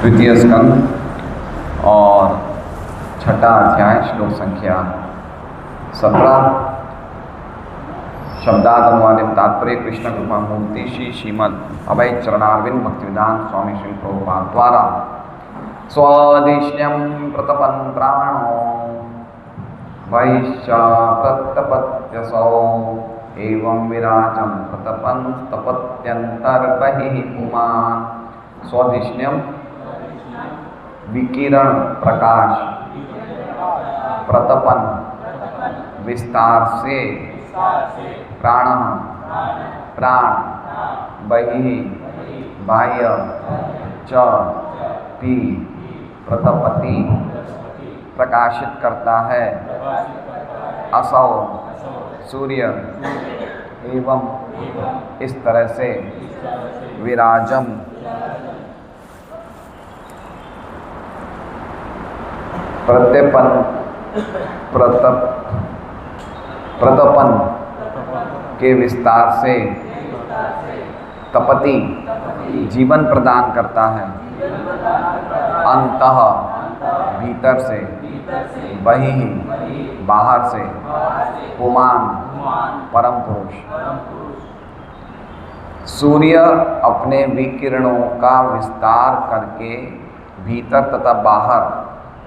द्वितीय स्कंद और छठा अध्याय श्लोक संख्या 17। शब्दानुवादित तात्पर्य कृष्ण कृपा मूर्ति श्री श्रीमद अभय चरणारविंद भक्तिवेदांत स्वामी श्री प्रभुपाद द्वारा स्वदिष्ण्यं प्रतपन् प्राणो वैश्चातपत्यसौ एवं विराजं प्रतपन् तपत्यन्तर्बहिः पुमान्। स्वधिष्ण्यम विकिरण प्रकाश, प्रतपन विस्तार से, प्राण प्राण, बहि बाह्य, च पी प्रतपति प्रकाशित करता है, असौ सूर्य एवं इस तरह से, विराजम प्रत्यपन प्रतपन के विस्तार से, तपति जीवन प्रदान करता है, अंतः भीतर से, बहिः बाहर से, पुमान परम पुरुष। सूर्य अपने विकिरणों का विस्तार करके भीतर तथा बाहर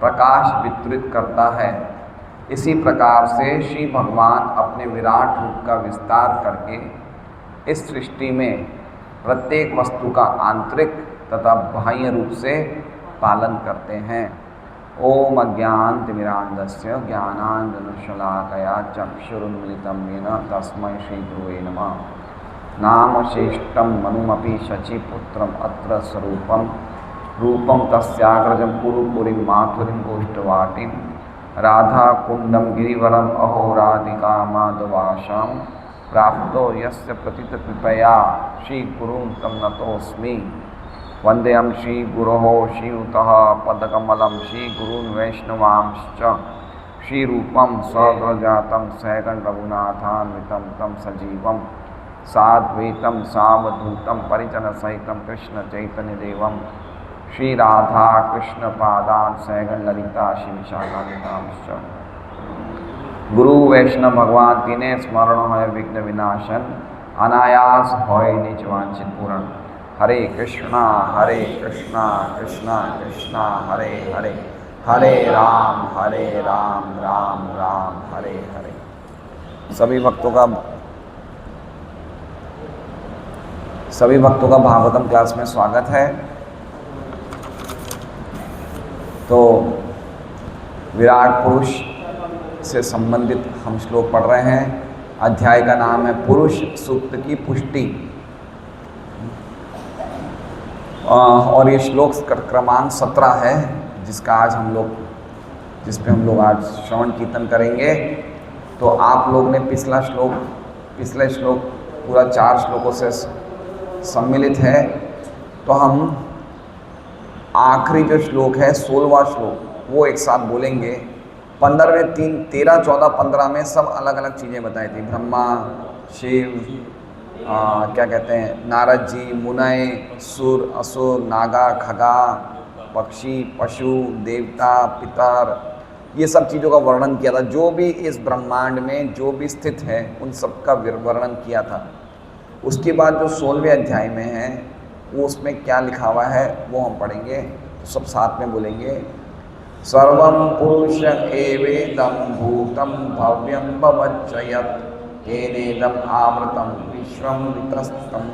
प्रकाश वितरित करता है, इसी प्रकार से श्री भगवान अपने विराट रूप का विस्तार करके इस सृष्टि में प्रत्येक वस्तु का आंतरिक तथा बाह्य रूप से पालन करते हैं। ओम अज्ञानतिमिरान्धस्य ज्ञानाञ्जनशलाकया चक्षुरुन्मिलितं येन तस्मै श्रीगुरवे नमः। नामशेष्टं मनुमपि शचीपुत्रम् अत्र स्वरूपं रूपं तस्याग्रजं कुरुपुरीं माथुरीं गोष्ठवाटीं राधाकुण्डं गिरिवरम् अहोराधिका माधवाशां प्राप्तो यस्य प्रतितकृपया श्रीगुरुं तं नतोऽस्मि। वन्देऽहं श्रीगुरोः श्रीयुतः पदकमलं श्रीगुरून् वैष्णवांश्च श्रीरूपं स्वग्रजातं सहगण रघुनाथान्वितं तं सजीवं साद्वैतं सावधूतं परिजनसहितं कृष्णचैतन्यदेवं श्री राधा कृष्ण पादान सहगण ललिता श्री विशाखान्वितांश्च। गुरु वैष्णव भगवान तीने स्मरण है विघ्न विनाशन, अनायास होय निज वांछित पूरण। हरे कृष्णा कृष्णा कृष्णा हरे हरे, हरे राम राम राम हरे हरे। सभी भक्तों का भागवतम क्लास में स्वागत है। तो विराट पुरुष से संबंधित हम श्लोक पढ़ रहे हैं। अध्याय का नाम है पुरुष सूक्त की पुष्टि और ये श्लोक क्रमांक 17 है, जिस पे हम लोग आज श्रवण कीर्तन करेंगे। तो आप लोग ने पिछले श्लोक पूरा 4 श्लोकों से सम्मिलित है। तो हम आखिरी जो श्लोक है 16वां श्लोक वो एक साथ बोलेंगे। 15वें 13, 14, 15 में सब अलग अलग चीज़ें बताई थी। ब्रह्मा, शिव, क्या कहते हैं, नारद जी, मुनय, सुर, असुर, नागा, खगा, पक्षी, पशु, देवता, पितर, ये सब चीज़ों का वर्णन किया था। जो भी इस ब्रह्मांड में जो भी स्थित है उन सब का वर्णन किया था। उसके बाद जो 16वें अध्याय में है वो उसमें क्या लिखा हुआ है वो हम पढ़ेंगे। तो सब साथ में बोलेंगे। सर्वं पुरुष एवेदं भूतं भव्यं भवच्चयत् येनेदम् आवृतं विश्वं वितस्तं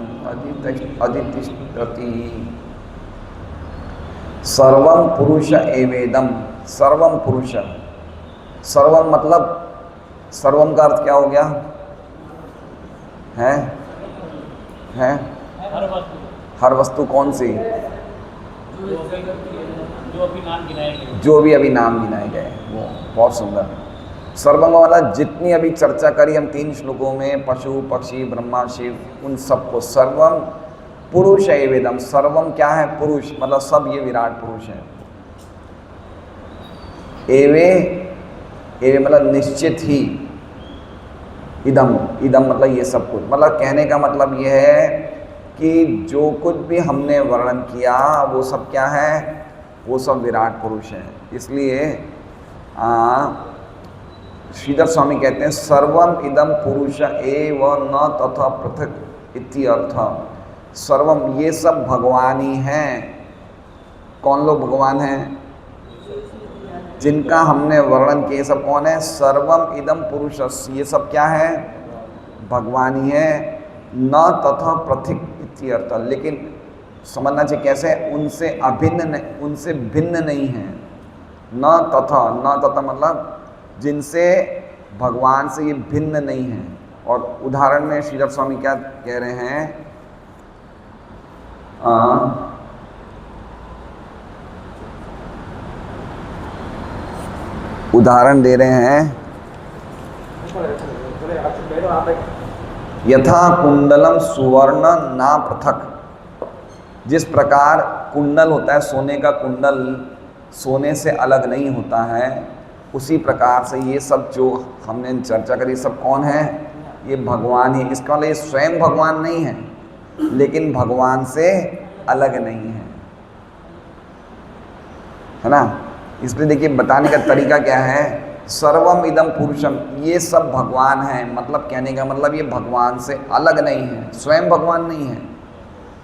अधितिष्ठति। सर्वं पुरुष एवेदं, सर्वं पुरुष, सर्वं मतलब सर्वम का अर्थ क्या हो गया है? हर वस्तु कौन सी? जो भी अभी नाम गिनाए गए, वो बहुत सुंदर। सर्वम वाला जितनी अभी चर्चा करी हम 3 श्लोकों में, पशु, पक्षी, ब्रह्मा, शिव, उन सबको सर्वम पुरुष एवेदम। सर्वम क्या है? पुरुष, मतलब सब ये विराट पुरुष है। एवे मतलब निश्चित ही, इदम मतलब ये सब कुछ, मतलब कहने का मतलब ये है कि जो कुछ भी हमने वर्णन किया वो सब क्या है, वो सब विराट पुरुष है। इसलिए श्रीधर स्वामी कहते हैं सर्वम इदम पुरुष एव न तथा पृथक इति अर्थ। सर्वम, ये सब भगवान ही हैं। कौन लोग भगवान हैं? जिनका हमने वर्णन किया, सब कौन है? सर्वम इदम पुरुष, ये सब क्या है? भगवान ही है। न तथा पृथक इति अर्थ, लेकिन समझना चाहिए कैसे, उनसे अभिन्न नहीं, उनसे भिन्न नहीं है। न तथा मतलब जिनसे, भगवान से ये भिन्न नहीं है। और उदाहरण में श्रीधर स्वामी क्या कह रहे हैं, उदाहरण दे रहे हैं, यथा कुंडलम सुवर्ण ना पृथक। जिस प्रकार कुंडल होता है, सोने का कुंडल सोने से अलग नहीं होता है, उसी प्रकार से ये सब जो हमने चर्चा करी सब कौन है? ये भगवान ही। इसका मतलब ये स्वयं भगवान नहीं है, लेकिन भगवान से अलग नहीं है ना। इसलिए देखिए बताने का तरीका क्या है, सर्वम इदम पुरुषम, ये सब भगवान है। मतलब कहने का मतलब ये भगवान से अलग नहीं है, स्वयं भगवान नहीं है।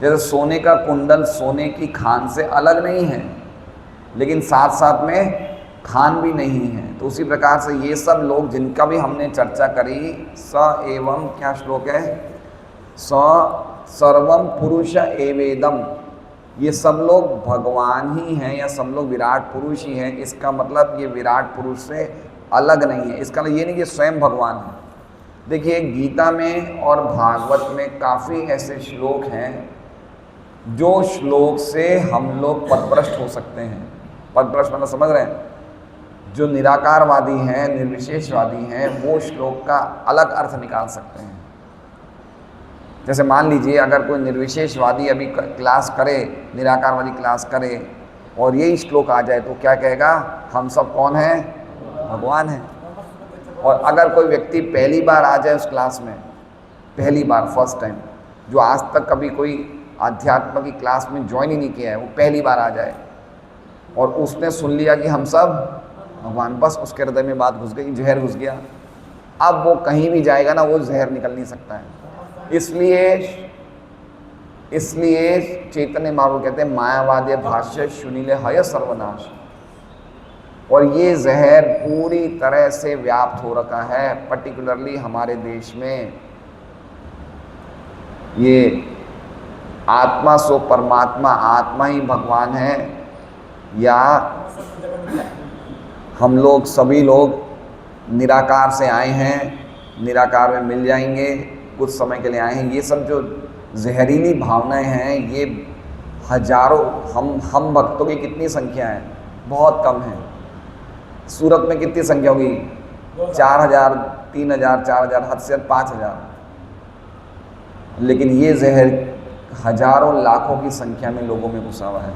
जैसे सोने का कुंडल सोने की खान से अलग नहीं है, लेकिन साथ साथ में खान भी नहीं है। तो उसी प्रकार से ये सब लोग जिनका भी हमने चर्चा करी, स एवं, क्या श्लोक है, स सर्वम पुरुष एवेदम, ये सब लोग भगवान ही हैं या सब लोग विराट पुरुष ही हैं। इसका मतलब ये विराट पुरुष से अलग नहीं है। इसका मतलब ये नहीं कि स्वयं भगवान है। देखिए गीता में और भागवत में काफ़ी ऐसे श्लोक हैं जो श्लोक से हम लोग पथभ्रष्ट हो सकते हैं। पथभ्रष्ट मतलब समझ रहे हैं, जो निराकारवादी हैं, निर्विशेषवादी हैं, वो श्लोक का अलग अर्थ निकाल सकते हैं। जैसे मान लीजिए अगर कोई निर्विशेषवादी अभी क्लास करे, निराकारवादी क्लास करे और यही श्लोक आ जाए तो क्या कहेगा, हम सब कौन हैं? भगवान हैं। और अगर कोई व्यक्ति पहली बार आ जाए उस क्लास में, पहली बार, फर्स्ट टाइम, जो आज तक कभी कोई अध्यात्म की क्लास में ज्वाइन ही नहीं किया है, वो पहली बार आ जाए और उसने सुन लिया कि हम सब भगवान, बस उसके हृदय में बात घुस गई, जहर घुस गया। अब वो कहीं भी जाएगा ना, वो जहर निकल नहीं सकता है। इसलिए चैतन्य महाप्रभु कहते हैं मायावादी भाष्य सुनीले हय सर्वनाश। और ये जहर पूरी तरह से व्याप्त हो रखा है, पर्टिकुलरली हमारे देश में। ये आत्मा सो परमात्मा, आत्मा ही भगवान है, या हम लोग सभी लोग निराकार से आए हैं, निराकार में मिल जाएंगे, कुछ समय के लिए आए हैं। ये सब जो जहरीली भावनाएं हैं, ये हजारों, हम भक्तों की कितनी संख्या है? बहुत कम है। सूरत में कितनी संख्या होगी? 4000, 3000, 4000, हद से 5000। लेकिन ये जहर हजारों लाखों की संख्या में लोगों में घुसा हुआ है।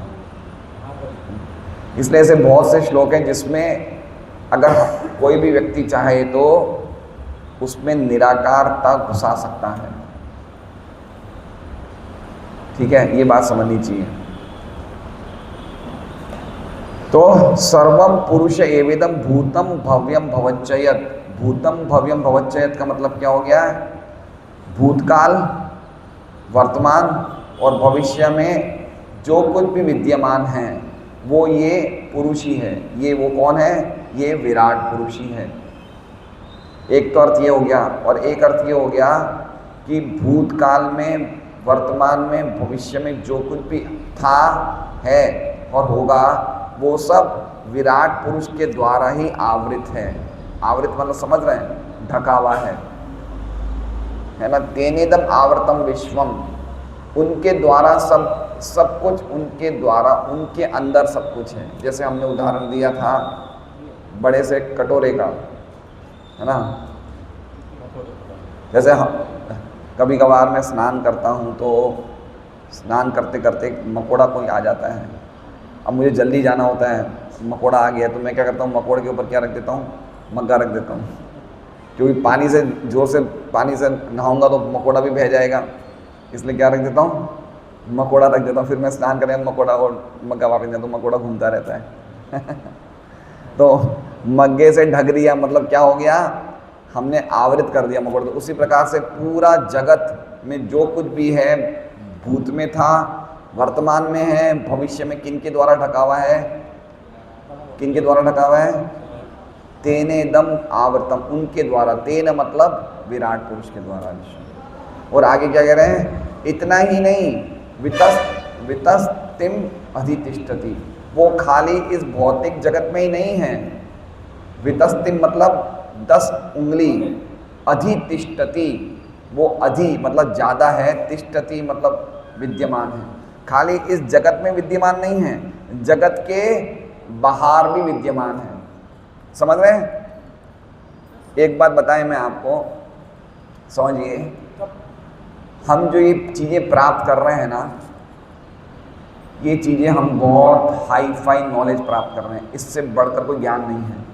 इसलिए ऐसे बहुत से श्लोक हैं जिसमें अगर कोई भी व्यक्ति चाहे तो उसमें निराकारता घुसा सकता है। ठीक है, ये बात समझनी चाहिए। तो सर्वम पुरुष एवेदम भूतम भव्यम भवच्चयत। भूतम भव्यम भवच्चयत का मतलब क्या हो गया? भूतकाल, वर्तमान और भविष्य में जो कुछ भी विद्यमान है वो ये पुरुष ही है। ये वो कौन है? ये विराट पुरुष ही है। एक तो अर्थ ये हो गया, और एक अर्थ ये हो गया कि भूतकाल में, वर्तमान में, भविष्य में जो कुछ भी था, है और होगा, वो सब विराट पुरुष के द्वारा ही आवृत है। आवृत मतलब समझ रहे हैं, ढका हुआ है ना। तेनेदम आवृतम विश्वम, उनके द्वारा सब कुछ, उनके द्वारा, उनके अंदर सब कुछ है। जैसे हमने उदाहरण दिया था बड़े से कटोरे का, है ना। जैसे हम कभी कभार मैं स्नान करता हूँ तो स्नान करते करते मकोड़ा कोई आ जाता है। अब मुझे जल्दी जाना होता है, मकोड़ा आ गया तो मैं क्या करता हूँ, मकोड़े के ऊपर क्या रख देता हूँ? मग्गा रख देता हूँ, क्योंकि पानी से, जोर से पानी से नहाऊंगा तो मकोड़ा भी बह जाएगा। इसलिए क्या रख देता हूँ, मकोड़ा रख देता हूँ। फिर मैं स्नान करें मकोड़ा और मग्गा वापस जाता हूँ, मकोड़ा घूमता रहता है तो मग्गे से ढक दिया मतलब क्या हो गया, हमने आवृत कर दिया मकोड़ा। तो उसी प्रकार से पूरा जगत में जो कुछ भी है, भूत में था, वर्तमान में है, भविष्य में किन के द्वारा ढका हुआ है, किन के द्वारा ढका हुआ है, तेने दम आवृतम, उनके द्वारा। तेन मतलब विराट पुरुष के द्वारा। और आगे क्या कह रहे हैं, इतना ही नहीं, वितस्तिम अधितिष्ठति, वो खाली इस भौतिक जगत में ही नहीं है। वितस्तिम मतलब 10 उंगली, अधितिष्ठति वो अधि मतलब ज़्यादा है, तिष्ठति मतलब विद्यमान है। खाली इस जगत में विद्यमान नहीं है, जगत के बाहर भी विद्यमान है। समझ रहे हैं? एक बात बताएं मैं आपको, समझिए, हम जो ये चीज़ें प्राप्त कर रहे हैं ना, ये चीज़ें हम बहुत हाई फाई नॉलेज प्राप्त कर रहे हैं, इससे बढ़कर कोई ज्ञान नहीं है।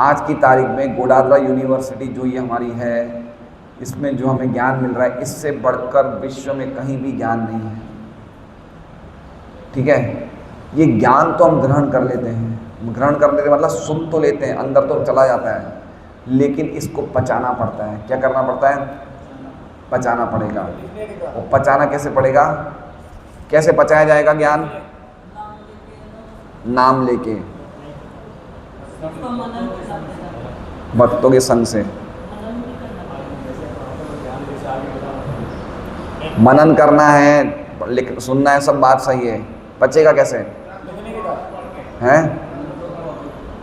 आज की तारीख में गोडादरा यूनिवर्सिटी जो ये हमारी है, इसमें जो हमें ज्ञान मिल रहा है, इससे बढ़कर विश्व में कहीं भी ज्ञान नहीं है। ठीक है, ये ज्ञान तो हम ग्रहण कर लेते हैं, ग्रहण कर लेते मतलब सुन तो लेते हैं, अंदर तो चला जाता है, लेकिन इसको पचाना पड़ता है। क्या करना पड़ता है? पचाना पड़ेगा। और पचाना कैसे पड़ेगा? कैसे पचाया जाएगा ज्ञान? नाम लेके, भक्तों के संग से मनन करना है, सुनना है, सब बात सही है। पचेगा कैसे? हैं?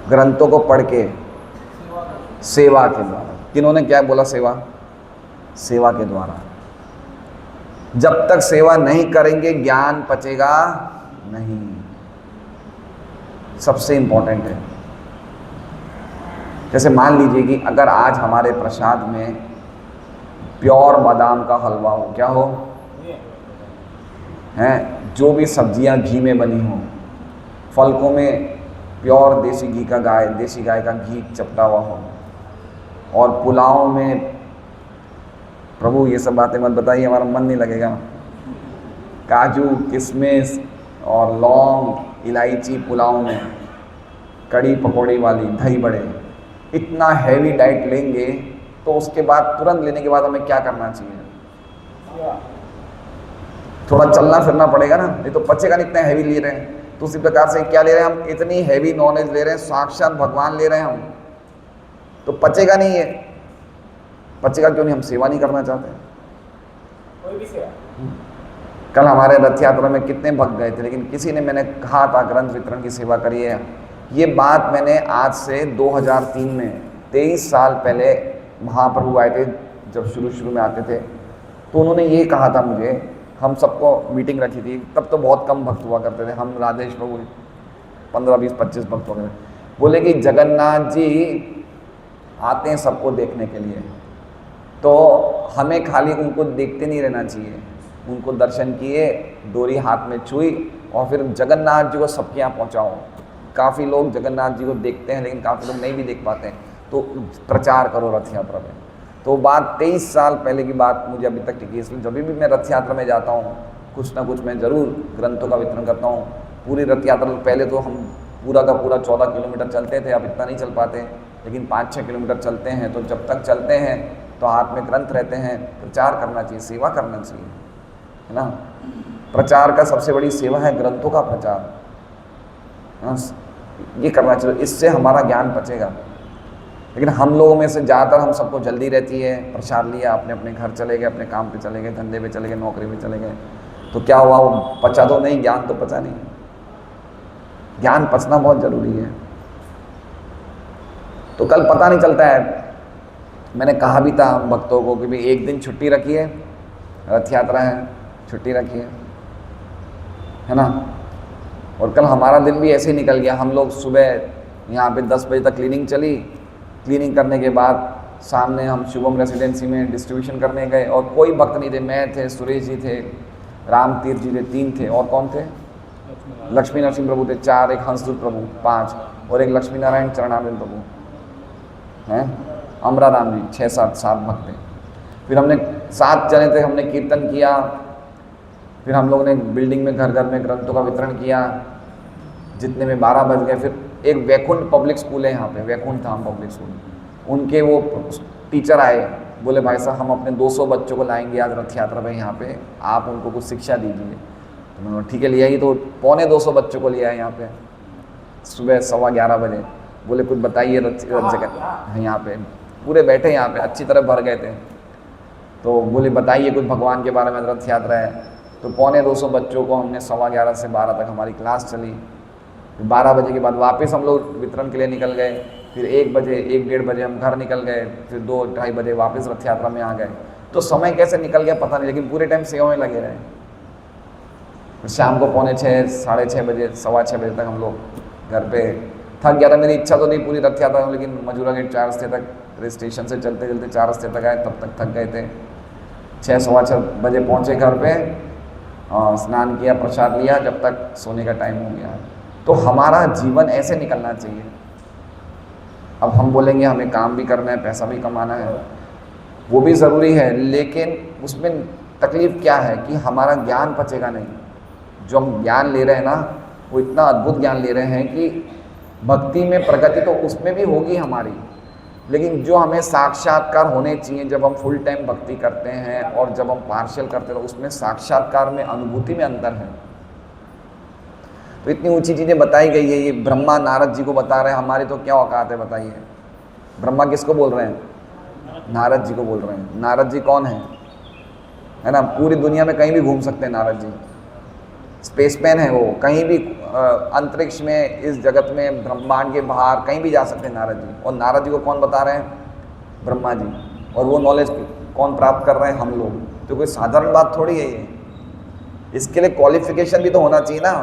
ग्रंथों को पढ़ के, सेवा के द्वारा। किन्होंने क्या बोला? सेवा, सेवा के द्वारा। जब तक सेवा नहीं करेंगे ज्ञान पचेगा नहीं। सबसे इंपॉर्टेंट है। जैसे मान लीजिए कि अगर आज हमारे प्रसाद में प्योर बादाम का हलवा हो, क्या हो, हैं, जो भी सब्जियां घी में बनी हो, फलकों में प्योर देसी घी का देसी गाय का घी चपटा हुआ हो, और पुलाव में, प्रभु ये सब बातें मत बताइए, हमारा मन नहीं लगेगा, काजू किशमिश और लौंग इलायची पुलाव में, कड़ी पकौड़ी वाली, दही बड़े, इतना हैवी डाइट लेंगे तो उसके बाद तुरंत लेने के बाद हमें क्या करना चाहिए? थोड़ा चलना फिरना पड़ेगा ना, नहीं तो पचेगा नहीं। इतना हैवी ले रहे हैं तो उसी प्रकार से क्या ले रहे हैं हम? इतनी हैवी नॉलेज ले रहे हैं, साक्षात भगवान ले रहे हैं हम, तो पचेगा नहीं है। पचेगा क्यों नहीं? हम सेवा नहीं करना चाहते। कोई भी सेवा। कल हमारे रथ यात्रा में कितने भक्त गए थे, लेकिन किसी ने, मैंने कहा था ग्रंथ वितरण की सेवा करिए, ये बात मैंने आज से 2003 में 23 साल पहले महाप्रभु आए थे, जब शुरू में आते थे, तो उन्होंने ये कहा था मुझे, हम सबको मीटिंग रखी थी, तब तो बहुत कम भक्त हुआ करते थे, हम राधेश प्रभु 15, 20, 25 भक्त हो गए। बोले कि जगन्नाथ जी आते हैं सबको देखने के लिए, तो हमें खाली उनको देखते नहीं रहना चाहिए, उनको दर्शन किए, डोरी हाथ में छुई, और फिर जगन्नाथ जी को सबके यहाँ पहुँचाओ। काफ़ी लोग जगन्नाथ जी को देखते हैं, लेकिन काफ़ी लोग नहीं भी देख पाते हैं, तो प्रचार करो रथ यात्रा में। तो बात 23 साल पहले की बात मुझे अभी तक टिकी, इसलिए जब भी मैं रथ यात्रा में जाता हूँ, कुछ ना कुछ मैं ज़रूर ग्रंथों का वितरण करता हूँ। पूरी रथ यात्रा, पहले तो हम पूरा का पूरा 14 किलोमीटर चलते थे, अब इतना नहीं चल पाते, लेकिन 5-6 किलोमीटर चलते हैं। तो जब तक चलते हैं तो हाथ में ग्रंथ रहते हैं, प्रचार करना चाहिए, सेवा करना चाहिए, है ना। प्रचार का सबसे बड़ी सेवा है ग्रंथों का प्रचार, ये करना चाहिए, इससे हमारा ज्ञान बचेगा। लेकिन हम लोगों में से ज़्यादातर, हम सबको जल्दी रहती है, प्रसाद लिया, अपने अपने घर चले गए, अपने काम पे चले गए, धंधे पे चले गए, नौकरी पे चले गए, तो क्या हुआ? वो पचा तो नहीं, ज्ञान तो पचा नहीं। ज्ञान पचना बहुत ज़रूरी है। तो कल पता नहीं चलता है, मैंने कहा भी था हम भक्तों को कि भाई एक दिन छुट्टी रखिए, रथ यात्रा है, छुट्टी रखिए, है ना। और कल हमारा दिन भी ऐसे ही निकल गया। हम लोग सुबह यहाँ पे 10 बजे तक क्लीनिंग चली, क्लीनिंग करने के बाद सामने हम शुभम रेसिडेंसी में डिस्ट्रीब्यूशन करने गए, और कोई भक्त नहीं थे। मैं थे, सुरेश जी थे, राम तीर्थ जी थे, 3 थे, और कौन थे? लक्ष्मी नरसिंह प्रभु थे 4, एक हंसदूत प्रभु 5, और एक लक्ष्मी नारायण चरणानंद प्रभु हैं, अमरा राम जी 6-7 भक्त थे। फिर हमने 7 जने थे, हमने कीर्तन किया, फिर हम लोग ने बिल्डिंग में घर घर में ग्रंथों का वितरण किया, जितने में 12 बज गए। फिर एक वैकुंठ पब्लिक स्कूल है यहाँ पे, वैकुंठ धाम पब्लिक स्कूल, उनके वो टीचर आए, बोले भाई साहब हम अपने 200 बच्चों को लाएंगे आज रथ यात्रा पे यहाँ पे, आप उनको कुछ शिक्षा दीजिए। तो मैंने ठीक है लिया ही, तो 250 बच्चों को लिया है यहाँ पे सुबह 11:15 बजे। बोले कुछ बताइए रथ जगह यहाँ पे, पूरे बैठे यहाँ पे अच्छी तरह भर गए थे। तो बोले बताइए कुछ भगवान के बारे में, रथ यात्रा है। तो 250 बच्चों को हमने 11:15 से 12 तक हमारी क्लास चली। 12 बजे के बाद वापस हम लोग वितरण के लिए निकल गए। फिर 1 बजे 1-1:30 बजे हम घर निकल गए। फिर 2-2:30 बजे वापस रथ यात्रा में आ गए। तो समय कैसे निकल गया पता नहीं, लेकिन पूरे टाइम सेवा में लगे रहे। फिर शाम को 5:45 साढ़े 6 बजे 6:15 बजे तक हम लोग घर पे। थक गया था, मेरी इच्छा तो नहीं पूरी रथ यात्रा में, लेकिन मजूरा गेट 4 रस्ते तक स्टेशन से चलते चलते 4 रस्ते तक आए, तब तक थक गए थे। 6-6:15 बजे पहुँचे घर पे, स्नान किया, प्रसाद लिया, जब तक सोने का टाइम हो गया। तो हमारा जीवन ऐसे निकलना चाहिए। अब हम बोलेंगे हमें काम भी करना है, पैसा भी कमाना है, वो भी ज़रूरी है, लेकिन उसमें तकलीफ़ क्या है कि हमारा ज्ञान पचेगा नहीं। जो हम ज्ञान ले रहे हैं ना, वो इतना अद्भुत ज्ञान ले रहे हैं कि भक्ति में प्रगति तो उसमें भी होगी हमारी, लेकिन जो हमें साक्षात्कार होने चाहिए जब हम फुल टाइम भक्ति करते हैं और जब हम पार्शियल करते हैं, तो उसमें साक्षात्कार में, अनुभूति में अंतर है। तो इतनी ऊंची चीज़ें बताई गई है, ये ब्रह्मा नारद जी को बता रहे हैं, हमारी तो क्या औकात है बताइए। ब्रह्मा किसको बोल रहे हैं? नारद जी को बोल रहे हैं। नारद जी कौन है ना? पूरी दुनिया में कहीं भी घूम सकते हैं नारद जी, स्पेसमैन है वो, कहीं भी अंतरिक्ष में, इस जगत में, ब्रह्मांड के बाहर कहीं भी जा सकते हैं नारद जी। और नारद जी को कौन बता रहे हैं? ब्रह्मा जी। और वो नॉलेज कौन प्राप्त कर रहे हैं? हम लोग। तो कोई साधारण बात थोड़ी है ये, इसके लिए क्वालिफिकेशन भी तो होना चाहिए ना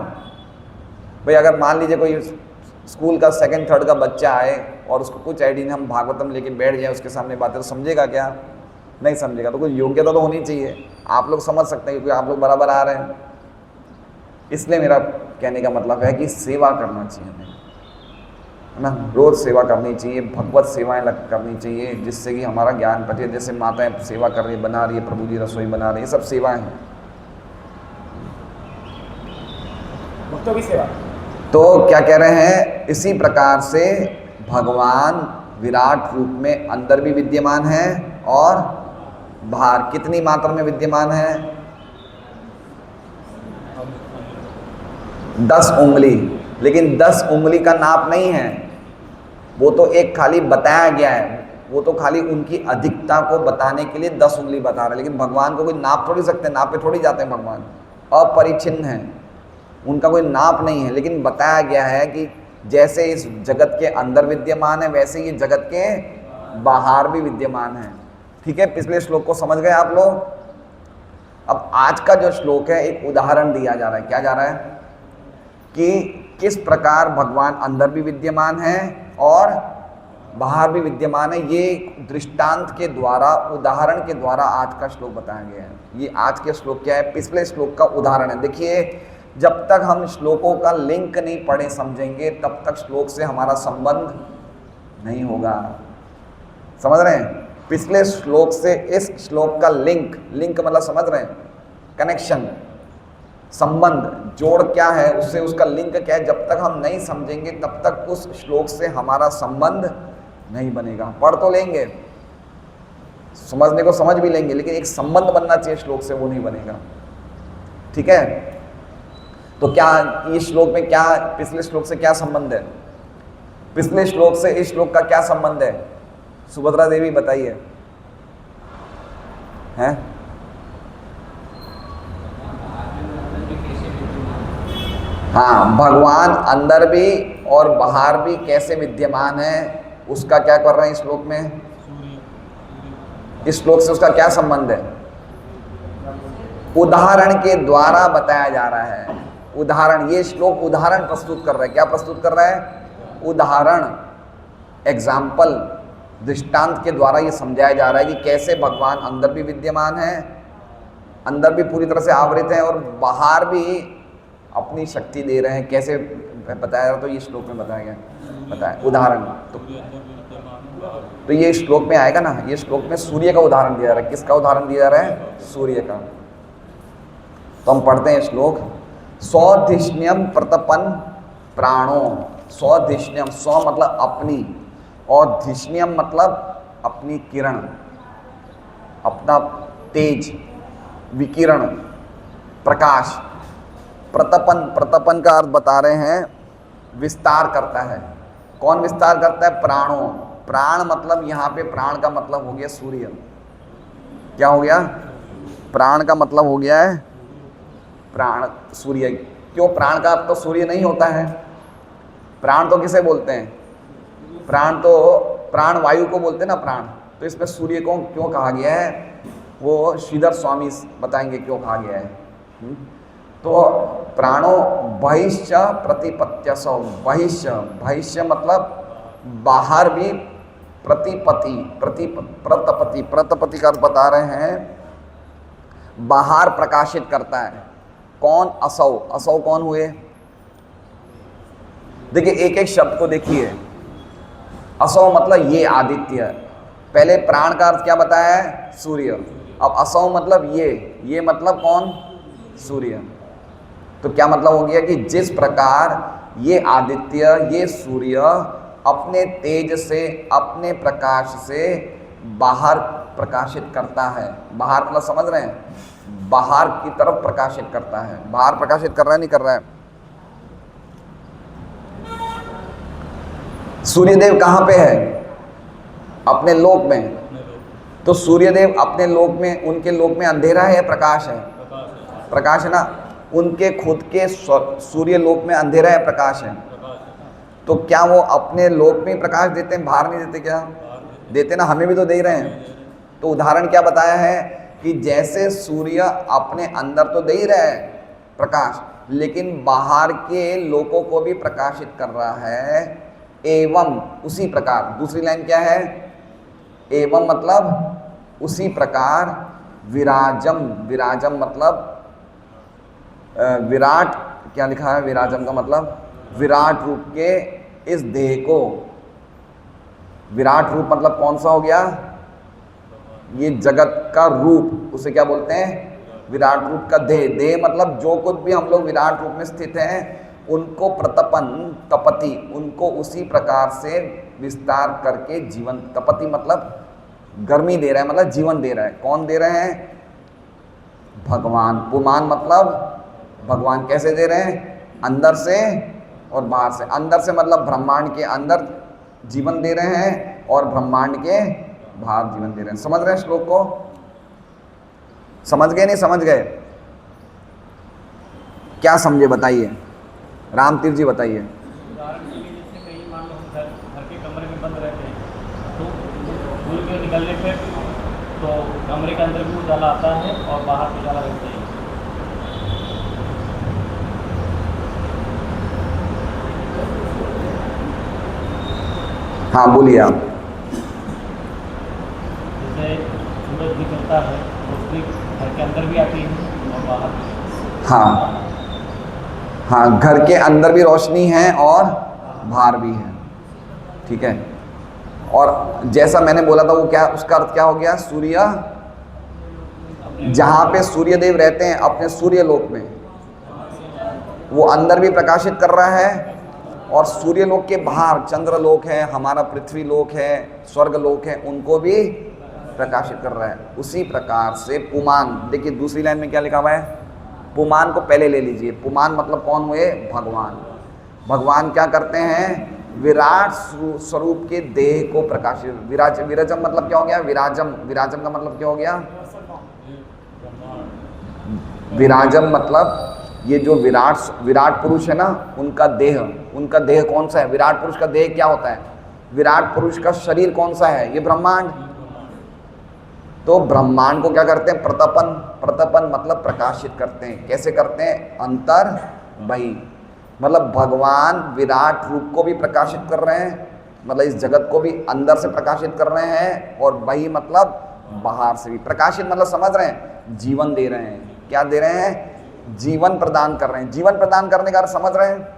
भाई। अगर मान लीजिए कोई स्कूल का 2nd-3rd का बच्चा आए और उसको कुछ आइडिया नहीं, हम भागवतम लेके बैठ जाए उसके सामने बातें, तो समझेगा क्या? नहीं समझेगा। तो कुछ योग्यता तो होनी चाहिए, आप लोग समझ सकते हैं, क्योंकि आप लोग बराबर आ रहे हैं। इसलिए मेरा कहने का मतलब है कि सेवा करना चाहिए हमें, है ना? रोज़ सेवा करनी चाहिए, भगवत सेवाएं करनी चाहिए, जिससे कि हमारा ज्ञान बढ़े। जैसे माताएं सेवा कर रही है, बना रही है, प्रभु जी रसोई बना रही है, सब सेवाएं हैं। भक्तों की सेवा। तो क्या कह रहे हैं? इसी प्रकार से भगवान विराट रूप में अंदर भी विद्यमान है और बाहर। कितनी मात्रा में विद्यमान है? 10 उंगली। लेकिन 10 उंगली का नाप नहीं है, वो तो एक खाली बताया गया है, वो तो खाली उनकी अधिकता को बताने के लिए 10 उंगली बता रहे हैं। लेकिन भगवान को कोई नाप थोड़ी सकते, नाप पे थोड़ी जाते हैं भगवान, अपरिचिन्न है, उनका कोई नाप नहीं है। लेकिन बताया गया है कि जैसे इस जगत के अंदर विद्यमान है, वैसे ये जगत के बाहर भी विद्यमान है। ठीक है, पिछले श्लोक को समझ गए आप लोग? अब आज का जो श्लोक है, एक उदाहरण दिया जा रहा है। क्या जा रहा है? कि किस प्रकार भगवान अंदर भी विद्यमान है और बाहर भी विद्यमान है। ये दृष्टांत के द्वारा, उदाहरण के द्वारा आज का श्लोक बताया गया है। ये आज के श्लोक क्या है? पिछले श्लोक का उदाहरण है। देखिए, जब तक हम श्लोकों का लिंक नहीं पढ़े समझेंगे, तब तक श्लोक से हमारा संबंध नहीं होगा। समझ रहे हैं? पिछले श्लोक से इस श्लोक का लिंक मतलब समझ रहे हैं? कनेक्शन, संबंध, जोड़ क्या है उससे, उसका लिंक क्या है, जब तक हम नहीं समझेंगे तब तक उस श्लोक से हमारा संबंध नहीं बनेगा। पढ़ तो लेंगे, समझने को समझ भी लेंगे, लेकिन एक संबंध बनना चाहिए श्लोक से, वो नहीं बनेगा। ठीक है? तो क्या इस श्लोक में क्या, पिछले श्लोक से क्या संबंध है? पिछले श्लोक से इस श्लोक का क्या संबंध है? सुभद्रा देवी बताइए। हैं? हाँ, भगवान अंदर भी और बाहर भी कैसे विद्यमान है, उसका क्या कर रहे हैं इस श्लोक में? इस श्लोक से उसका क्या संबंध है? उदाहरण के द्वारा बताया जा रहा है। उदाहरण, ये श्लोक उदाहरण प्रस्तुत कर रहा है। क्या प्रस्तुत कर रहा है? उदाहरण, एग्जाम्पल, दृष्टांत के द्वारा ये समझाया जा रहा है कि कैसे भगवान अंदर भी विद्यमान है, अंदर भी पूरी तरह से आवृत है और बाहर भी अपनी शक्ति दे रहे हैं। कैसे बताया? तो ये श्लोक में बताया गया, बताया उदाहरण। तो तो ये श्लोक में आएगा ना, ये श्लोक में सूर्य का उदाहरण दिया जा रहा है। किसका उदाहरण दिया जा रहा है? सूर्य का। तो हम पढ़ते हैं श्लोक। सौधिष्ण्यम प्रतपन प्राणो। सौधिष्ण्यम, सौ मतलब अपनी, और धिष्ण्यम मतलब अपनी किरण, अपना तेज, विकिरण, प्रकाश। प्रतपन, प्रतपन का अर्थ बता रहे हैं विस्तार करता है। कौन विस्तार करता है? प्राणों। प्राण मतलब यहाँ पे प्राण का मतलब हो गया सूर्य। क्या हो गया? प्राण का मतलब हो गया है प्राण, सूर्य। क्यों? प्राण का अर्थ तो सूर्य नहीं होता है। प्राण तो किसे बोलते हैं? प्राण तो प्राण वायु को बोलते हैं ना, प्राण। तो इसमें सूर्य को क्यों कहा गया है, वो श्रीधर स्वामी बताएंगे क्यों कहा गया है। तो प्राणो बहिश्च प्रतिपत्यसौ। बहिश्च, बहिश्च मतलब बाहर भी, प्रतिपति, प्रतपति, प्रतपति का अर्थ बता रहे हैं बाहर प्रकाशित करता है। कौन? असौ। असौ कौन हुए? देखिए एक एक शब्द को देखिए। असौ मतलब ये आदित्य। पहले प्राण का अर्थ क्या बताया है? सूर्य। अब असौ मतलब ये मतलब कौन? सूर्य। तो क्या मतलब हो गया कि जिस प्रकार ये आदित्य, ये सूर्य अपने तेज से, अपने प्रकाश से बाहर प्रकाशित करता है। बाहर मतलब समझ रहे हैं? बाहर की तरफ प्रकाशित करता है। बाहर प्रकाशित कर रहा है, नहीं कर रहा है? सूर्यदेव कहाँ पे है? अपने लोक में। तो सूर्यदेव अपने लोक में, उनके लोक में अंधेरा है या प्रकाश है? प्रकाश है ना। उनके खुद के सूर्य लोक में अंधेरा है, प्रकाश है। तो क्या वो अपने लोक में प्रकाश देते हैं, बाहर नहीं देते? क्या देते ना, हमें भी तो दे रहे हैं। तो उदाहरण क्या बताया है कि जैसे सूर्य अपने अंदर तो दे ही रहा है प्रकाश, लेकिन बाहर के लोकों को भी प्रकाशित कर रहा है। एवं उसी प्रकार, दूसरी लाइन क्या है? एवं मतलब उसी प्रकार विराजम। विराजम मतलब विराट, क्या लिखा है? विराजम का मतलब विराट रूप के इस देह को। विराट रूप मतलब कौन सा हो गया? ये जगत का रूप, उसे क्या बोलते हैं? विराट रूप का देह। देह मतलब जो कुछ भी हम लोग विराट रूप में स्थित हैं, उनको प्रतपन, तपति, उनको उसी प्रकार से विस्तार करके जीवन। तपति मतलब गर्मी दे रहा है, मतलब जीवन दे रहा है। कौन दे रहे हैं? भगवान। पुमान मतलब भगवान। कैसे दे रहे हैं? अंदर से और बाहर से। अंदर से मतलब ब्रह्मांड के अंदर जीवन दे रहे हैं, और ब्रह्मांड के बाहर जीवन दे रहे हैं। समझ रहे हैं श्लोक को? समझ गए, नहीं समझ गए? क्या समझे बताइए? रामतीर्थ जी बताइए। उदाहरण के लिए जैसे कहीं मान लो हम घर के कमरे में बंद रहते हैं, तो सूर्य के निकलने पे तो कमरे के अंदर भी उजाला आता है और बाहर भी उजाला रहता है। हाँ बोलिए आप। जैसे सूरज निकलता है, रोशनी घर के अंदर भी आती है और बाहर भी। हाँ हाँ, घर के अंदर भी रोशनी है और बाहर भी है, ठीक है। और जैसा मैंने बोला था वो क्या, उसका अर्थ क्या हो गया? सूर्य, जहाँ पे सूर्यदेव रहते हैं अपने सूर्य लोक में, वो अंदर भी प्रकाशित कर रहा है, और सूर्य लोक के बाहर चंद्र लोक है, हमारा पृथ्वी लोक है, स्वर्ग लोक है, उनको भी प्रकाशित कर रहा है। उसी प्रकार से पुमान, देखिए दूसरी लाइन में क्या लिखा हुआ है? पुमान को पहले ले लीजिए। पुमान मतलब कौन हुए? भगवान। भगवान क्या करते हैं? विराट स्वरूप के देह को प्रकाशित। विराजम मतलब क्या हो गया? विराजम। विराजम का मतलब क्या हो गया? विराजम मतलब ये जो विराट पुरुष है ना, उनका देह, उनका देह कौन सा है? विराट पुरुष का देह क्या होता है? विराट पुरुष का शरीर कौन सा है? ये ब्रह्मांड। तो ब्रह्मांड को क्या करते हैं? प्रतपन। प्रतपन मतलब प्रकाशित करते हैं। कैसे करते हैं? अंतर बहि, मतलब भगवान विराट रूप को भी प्रकाशित कर रहे हैं, मतलब इस जगत को भी अंदर से प्रकाशित कर रहे हैं, और बहि मतलब बाहर से भी प्रकाशित, मतलब समझ रहे हैं? जीवन दे रहे हैं। क्या दे रहे हैं? जीवन प्रदान कर रहे हैं। जीवन प्रदान करने का अर्थ समझ रहे हैं?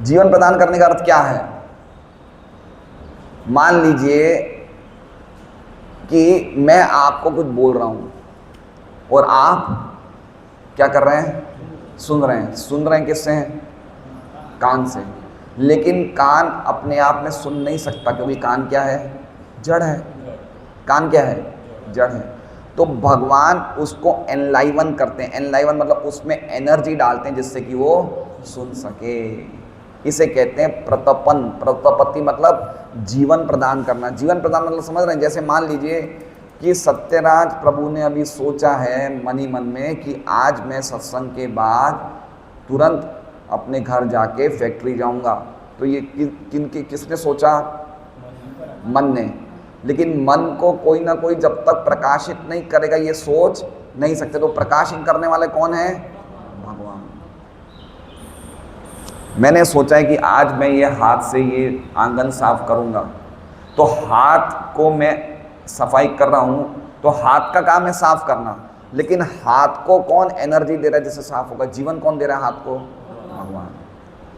जीवन प्रदान करने का अर्थ क्या है? मान लीजिए कि मैं आपको कुछ बोल रहा हूँ और आप क्या कर रहे हैं, सुन रहे हैं। सुन रहे हैं किससे? कान से। लेकिन कान अपने आप में सुन नहीं सकता, क्योंकि कान क्या है? जड़ है। कान क्या है? जड़ है। तो भगवान उसको एनलाइवन करते हैं। एनलाइवन मतलब उसमें एनर्जी डालते हैं जिससे कि वो सुन सके। इसे कहते हैं प्रतपन। प्रतपति मतलब जीवन प्रदान करना। जीवन प्रदान मतलब समझ रहे हैं? जैसे मान लीजिए कि सत्यराज प्रभु ने अभी सोचा है मन ही मन में कि आज मैं सत्संग के बाद तुरंत अपने घर जाके फैक्ट्री जाऊंगा। तो ये किसने सोचा? मन ने। लेकिन मन को कोई ना कोई जब तक प्रकाशित नहीं करेगा ये सोच नहीं सकते। तो प्रकाशित करने वाले कौन है? भगवान। मैंने सोचा है कि आज मैं ये हाथ से ये आंगन साफ करूंगा, तो हाथ को मैं सफाई कर रहा हूं, तो हाथ का काम है साफ करना। लेकिन हाथ को कौन एनर्जी दे रहा है जिससे साफ होगा? जीवन कौन दे रहा है हाथ को? भगवान।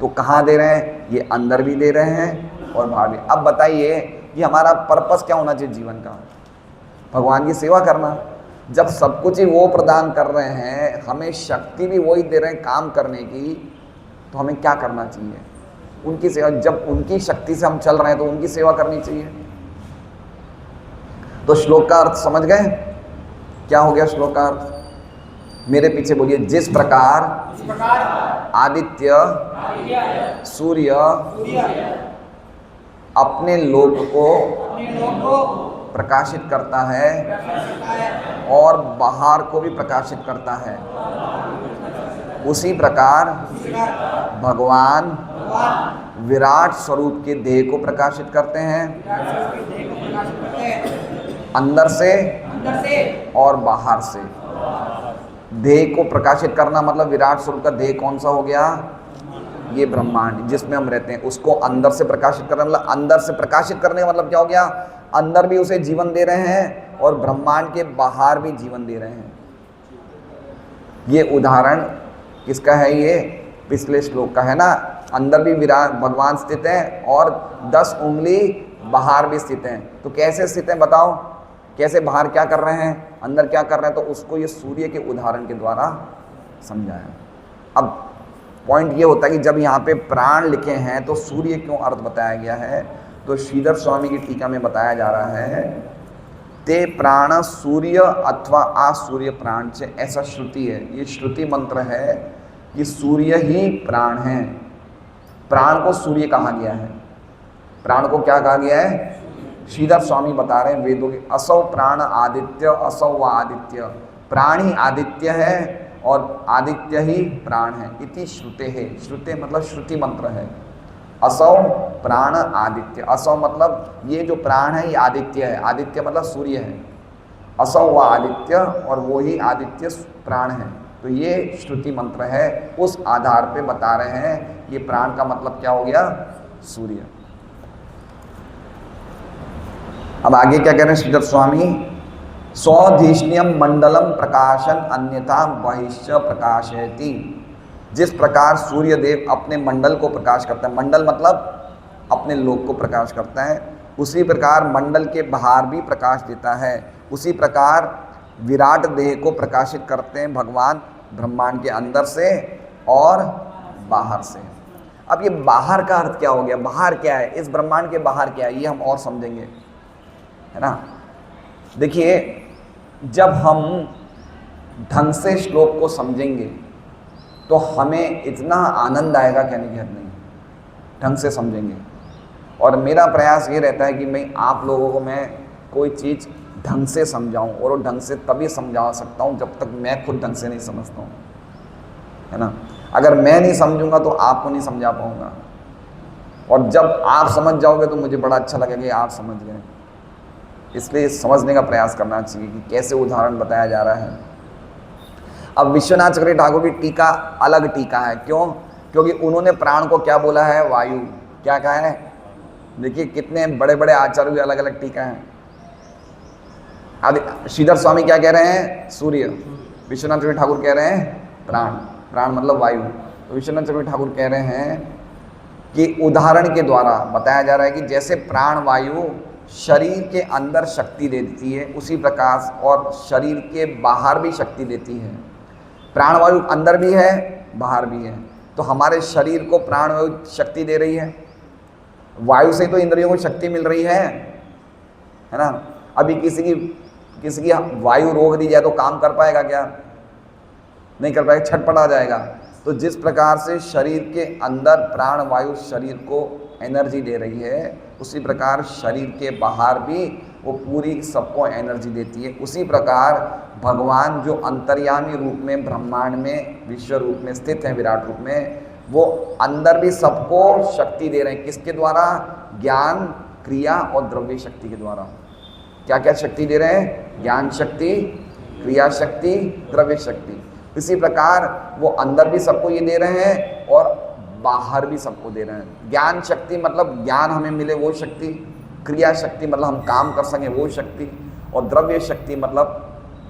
तो कहाँ दे रहे हैं? ये अंदर भी दे रहे हैं और बाहर भी। अब बताइए कि हमारा पर्पस क्या होना चाहिए जीवन का? भगवान की सेवा करना। जब सब कुछ ही वो प्रदान कर रहे हैं, हमें शक्ति भी वही दे रहे हैं काम करने की, तो हमें क्या करना चाहिए? उनकी सेवा। जब उनकी शक्ति से हम चल रहे हैं तो उनकी सेवा करनी चाहिए। तो श्लोक का अर्थ समझ गए? क्या हो गया श्लोक का अर्थ? मेरे पीछे बोलिए। जिस प्रकार आदित्य सूर्य अपने लोक को प्रकाशित करता है और बाहर को भी प्रकाशित करता है, उसी प्रकार भगवान विराट स्वरूप के देह को प्रकाशित करते हैं, अंदर से और बाहर से। देह को प्रकाशित करना मतलब विराट स्वरूप का देह कौन सा हो गया? ये ब्रह्मांड जिसमें हम रहते हैं, उसको अंदर से प्रकाशित करना मतलब अंदर से प्रकाशित करने का मतलब क्या हो गया? अंदर भी उसे जीवन दे रहे हैं और ब्रह्मांड के बाहर भी जीवन दे रहे हैं। ये उदाहरण किसका है? ये पिछले श्लोक का है ना। अंदर भी विराट भगवान स्थित हैं और 10 उंगली बाहर भी स्थित हैं। तो कैसे स्थित हैं बताओ? कैसे? बाहर क्या कर रहे हैं, अंदर क्या कर रहे हैं? तो उसको ये सूर्य के उदाहरण के द्वारा समझाया। अब पॉइंट ये होता है कि जब यहाँ पे प्राण लिखे हैं तो सूर्य क्यों अर्थ बताया गया है? तो श्रीधर स्वामी की टीका में बताया जा रहा है, ते प्राण सूर्य अथवा आसूर्य प्राण से, ऐसा श्रुति है। ये श्रुति मंत्र है कि सूर्य ही प्राण है। प्राण को सूर्य कहा गया है। प्राण को क्या कहा गया है? श्रीधर स्वामी बता रहे हैं वेदों के, असौ प्राण आदित्य, असौ व आदित्य। प्राण ही आदित्य है और आदित्य ही प्राण है। इति श्रुते है। श्रुते मतलब श्रुति मंत्र है। असौ प्राण आदित्य। असौ मतलब ये जो प्राण है ये आदित्य है। आदित्य मतलब सूर्य है। असौ व आदित्य, और वो ही आदित्य प्राण है। तो ये श्रुति मंत्र है। उस आधार पे बता रहे हैं ये प्राण का मतलब क्या हो गया? सूर्य। अब आगे क्या कह रहे हैं श्रीधर स्वामी? स्वधिष्ण्यम मंडलम प्रकाशन अन्यथा बहिश्च प्रकाशयति। जिस प्रकार सूर्य देव अपने मंडल को प्रकाश करता है, मंडल मतलब अपने लोक को प्रकाश करता है, उसी प्रकार मंडल के बाहर भी प्रकाश देता है। उसी प्रकार विराट देह को प्रकाशित करते हैं भगवान ब्रह्मांड के अंदर से और बाहर से। अब ये बाहर का अर्थ क्या हो गया? बाहर क्या है? इस ब्रह्मांड के बाहर क्या है? ये हम और समझेंगे, है ना। देखिए, जब हम ढंग से श्लोक को समझेंगे तो हमें इतना आनंद आएगा कहने की हद नहीं, ढंग से समझेंगे। और मेरा प्रयास ये रहता है कि मैं आप लोगों को मैं कोई चीज़ ढंग से समझाऊं, और वो ढंग से तभी समझा सकता हूं जब तक मैं खुद ढंग से नहीं समझता हूं, है ना। अगर मैं नहीं समझूंगा तो आपको नहीं समझा पाऊंगा, और जब आप समझ जाओगे तो मुझे बड़ा अच्छा लगेगा कि आप समझ गए। इसलिए समझने का प्रयास करना चाहिए कि कैसे उदाहरण बताया जा रहा है। अब विश्वनाथ चक्रवर्ती ठाकुर की टीका अलग टीका है। क्यों? क्योंकि उन्होंने प्राण को क्या बोला है? वायु। क्या कहा है? देखिए कितने बड़े बड़े आचार्य भी अलग अलग टीका हैं। श्रीधर स्वामी क्या कह रहे हैं? सूर्य। विश्वनाथ चक्रवर्ती ठाकुर कह रहे हैं प्राण। प्राण मतलब वायु। तो विश्वनाथ चक्रवर्ती ठाकुर कह रहे हैं कि उदाहरण के द्वारा बताया जा रहा है कि जैसे प्राणवायु शरीर के अंदर शक्ति देती है, उसी प्रकार और शरीर के बाहर भी शक्ति देती है। प्राणवायु अंदर भी है, बाहर भी है। तो हमारे शरीर को प्राणवायु शक्ति दे रही है, वायु से तो इंद्रियों को शक्ति मिल रही है ना। अभी किसी की वायु रोक दी जाए तो काम कर पाएगा क्या? नहीं कर पाएगा, छटपट आ जाएगा। तो जिस प्रकार से शरीर के अंदर प्राणवायु शरीर को एनर्जी दे रही है, उसी प्रकार शरीर के बाहर भी वो पूरी सबको एनर्जी देती है। उसी प्रकार भगवान जो अंतर्यामी रूप में ब्रह्मांड में विश्व रूप में स्थित है, विराट रूप में, वो अंदर भी सबको शक्ति दे रहे हैं। किसके द्वारा? ज्ञान, क्रिया और द्रव्य शक्ति के द्वारा। क्या क्या शक्ति दे रहे हैं? ज्ञान शक्ति, क्रिया शक्ति, द्रव्य शक्ति। इसी प्रकार वो अंदर भी सबको ये दे रहे हैं और बाहर भी सबको दे रहे हैं। ज्ञान शक्ति मतलब ज्ञान हमें मिले वो शक्ति, क्रिया शक्ति मतलब हम काम कर सकें वो शक्ति, और द्रव्य शक्ति मतलब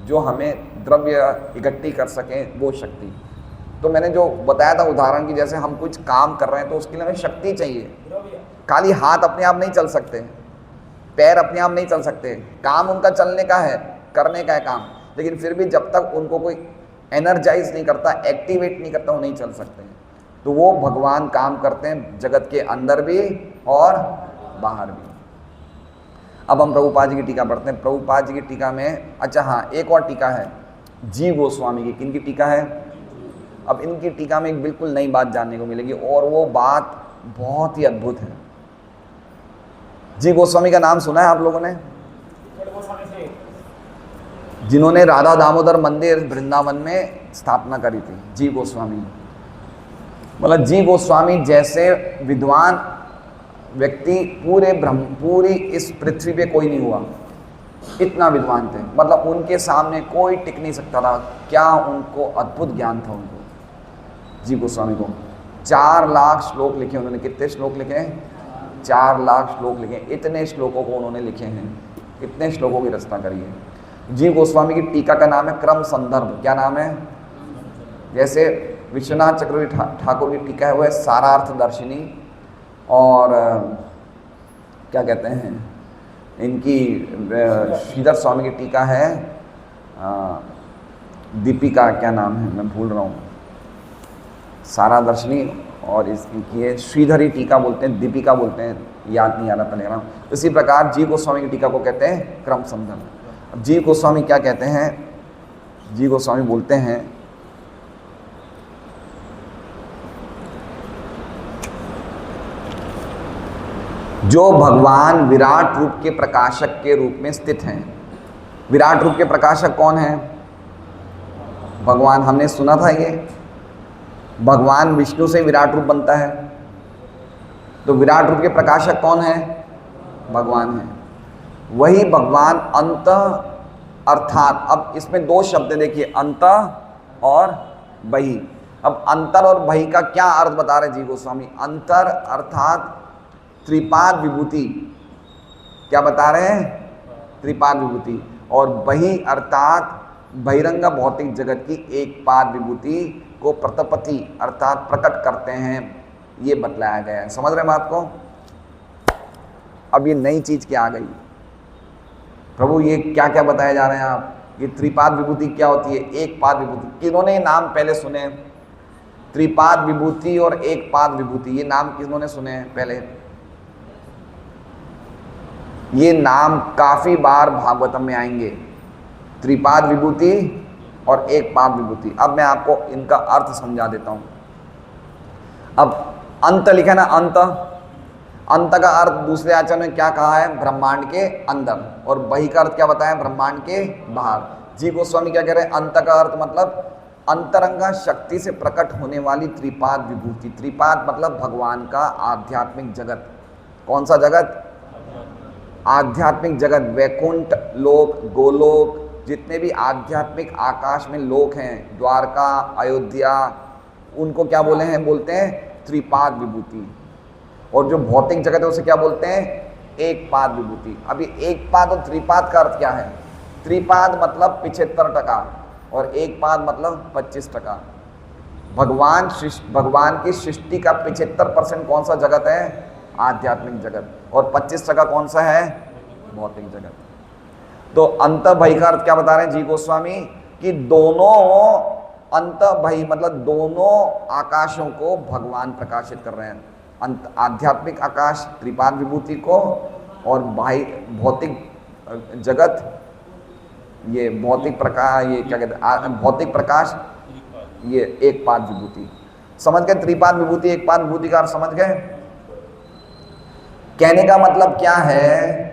जो हमें द्रव्य इकट्ठी कर सकें वो शक्ति। तो मैंने जो बताया था उदाहरण की, जैसे हम कुछ काम कर रहे हैं तो उसके लिए हमें शक्ति चाहिए। खाली हाथ अपने आप नहीं चल सकते, पैर अपने आप नहीं चल सकते, काम उनका चलने का है, करने का है काम, लेकिन फिर भी जब तक उनको कोई एनर्जाइज नहीं करता, एक्टिवेट नहीं करता, वो नहीं चल सकते। तो वो भगवान काम करते हैं जगत के अंदर भी और बाहर भी। अब हम प्रभुपाद जी की टीका पढ़ते हैं। प्रभुपाद जी की टीका में, अच्छा हाँ, एक और टीका है जीव गोस्वामी की। किनकी टीका है? अब इनकी टीका में एक बिल्कुल नई बात जानने को मिलेगी और वो बात बहुत ही अद्भुत है। जीव गोस्वामी का नाम सुना है आप लोगों ने? जिन्होंने राधा दामोदर मंदिर वृंदावन में स्थापना करी थी, जीव गोस्वामी। मतलब जीव गोस्वामी जैसे विद्वान व्यक्ति पूरी इस पृथ्वी पे कोई नहीं हुआ, इतना विद्वान थे। मतलब उनके सामने कोई टिक नहीं सकता था। क्या उनको अद्भुत ज्ञान था उनको, जीव गोस्वामी को। 4 लाख श्लोक लिखे उन्होंने। कितने श्लोक लिखे हैं? 4 लाख श्लोक लिखे। इतने श्लोकों को उन्होंने लिखे हैं, इतने श्लोकों की रचना करी है। जीव गोस्वामी की टीका का नाम है क्रम संदर्भ। क्या नाम है? जैसे विश्वनाथ चक्रवर्ती ठाकुर की टीका है वो है सारार्थ दर्शिनी, और क्या कहते हैं इनकी श्रीधर स्वामी की टीका है दीपिका, क्या नाम है मैं भूल रहा हूँ, सारा दर्शनी, और इनकी है श्रीधरी टीका बोलते हैं, दीपिका बोलते हैं, याद नहीं आ रहा पहले नाम। इसी प्रकार जीव गोस्वामी की टीका को कहते हैं क्रम संदर्भ। अब जीव गोस्वामी क्या कहते हैं? जीव गोस्वामी बोलते हैं, जो भगवान विराट रूप के प्रकाशक के रूप में स्थित हैं। विराट रूप के प्रकाशक कौन है? भगवान। हमने सुना था ये, भगवान विष्णु से विराट रूप बनता है। तो विराट रूप के प्रकाशक कौन है? भगवान है। वही भगवान अंत अर्थात, अब इसमें 2 शब्द देखिए, अंत और बही। अब अंतर और बही का क्या अर्थ बता रहे जीव गोस्वामी? अंतर अर्थात त्रिपाद विभूति, क्या बता रहे हैं? त्रिपाद विभूति। और बही अर्थात बहिरंग भौतिक जगत की एक पाद विभूति को प्रतपति अर्थात प्रकट करते हैं, ये बतलाया गया है। समझ रहे बात को? अब ये नई चीज क्या आ गई? प्रभु ये क्या क्या बताए जा रहे हैं आप? ये त्रिपाद विभूति क्या होती है? एक पाद विभूति। किन्होंने नाम पहले सुने? त्रिपाद विभूति और एक पाद विभूति, ये नाम किन्होंने सुने हैं पहले? ये नाम काफी बार भागवतम में आएंगे, त्रिपाद विभूति और एक पाद विभूति। अब मैं आपको इनका अर्थ समझा देता हूं। अब अंत लिखा ना, अंत, अंत का अर्थ दूसरे आचार्य ने क्या कहा है? ब्रह्मांड के अंदर। और बही का अर्थ क्या बताया? ब्रह्मांड के बाहर। जीव गोस्वामी क्या कह रहे हैं? अंत का अर्थ मतलब अंतरंगा शक्ति से प्रकट होने वाली त्रिपाद विभूति। त्रिपाद मतलब भगवान का आध्यात्मिक जगत। कौन सा जगत? आध्यात्मिक जगत। वैकुंठ लोक, गोलोक, जितने भी आध्यात्मिक आकाश में लोक हैं, द्वारका, अयोध्या, उनको क्या बोले हैं? बोलते हैं त्रिपाद विभूति। और जो भौतिक जगत है उसे क्या बोलते हैं? एक पाद विभूति। अभी एक पाद और त्रिपाद का अर्थ क्या है? त्रिपाद मतलब 75% और एक पाद मतलब 25%। भगवान की सृष्टि का 75% कौन सा जगत है? आध्यात्मिक जगत। और 25% कौन सा है? भौतिक जगत। तो अंतर्बहि का अर्थ क्या बता रहे हैं जी गोस्वामी? कि दोनों अंतर्बहि मतलब दोनों आकाशों को भगवान प्रकाशित कर रहे हैं। आध्यात्मिक आकाश त्रिपाद विभूति को, और भौतिक जगत ये भौतिक प्रकाश, ये क्या कहते हैं, भौतिक प्रकाश ये एक पाद विभूति। समझ गए? त्रिपाद विभूति एक पाद विभूति का अर्थ समझ गए? कहने का मतलब क्या है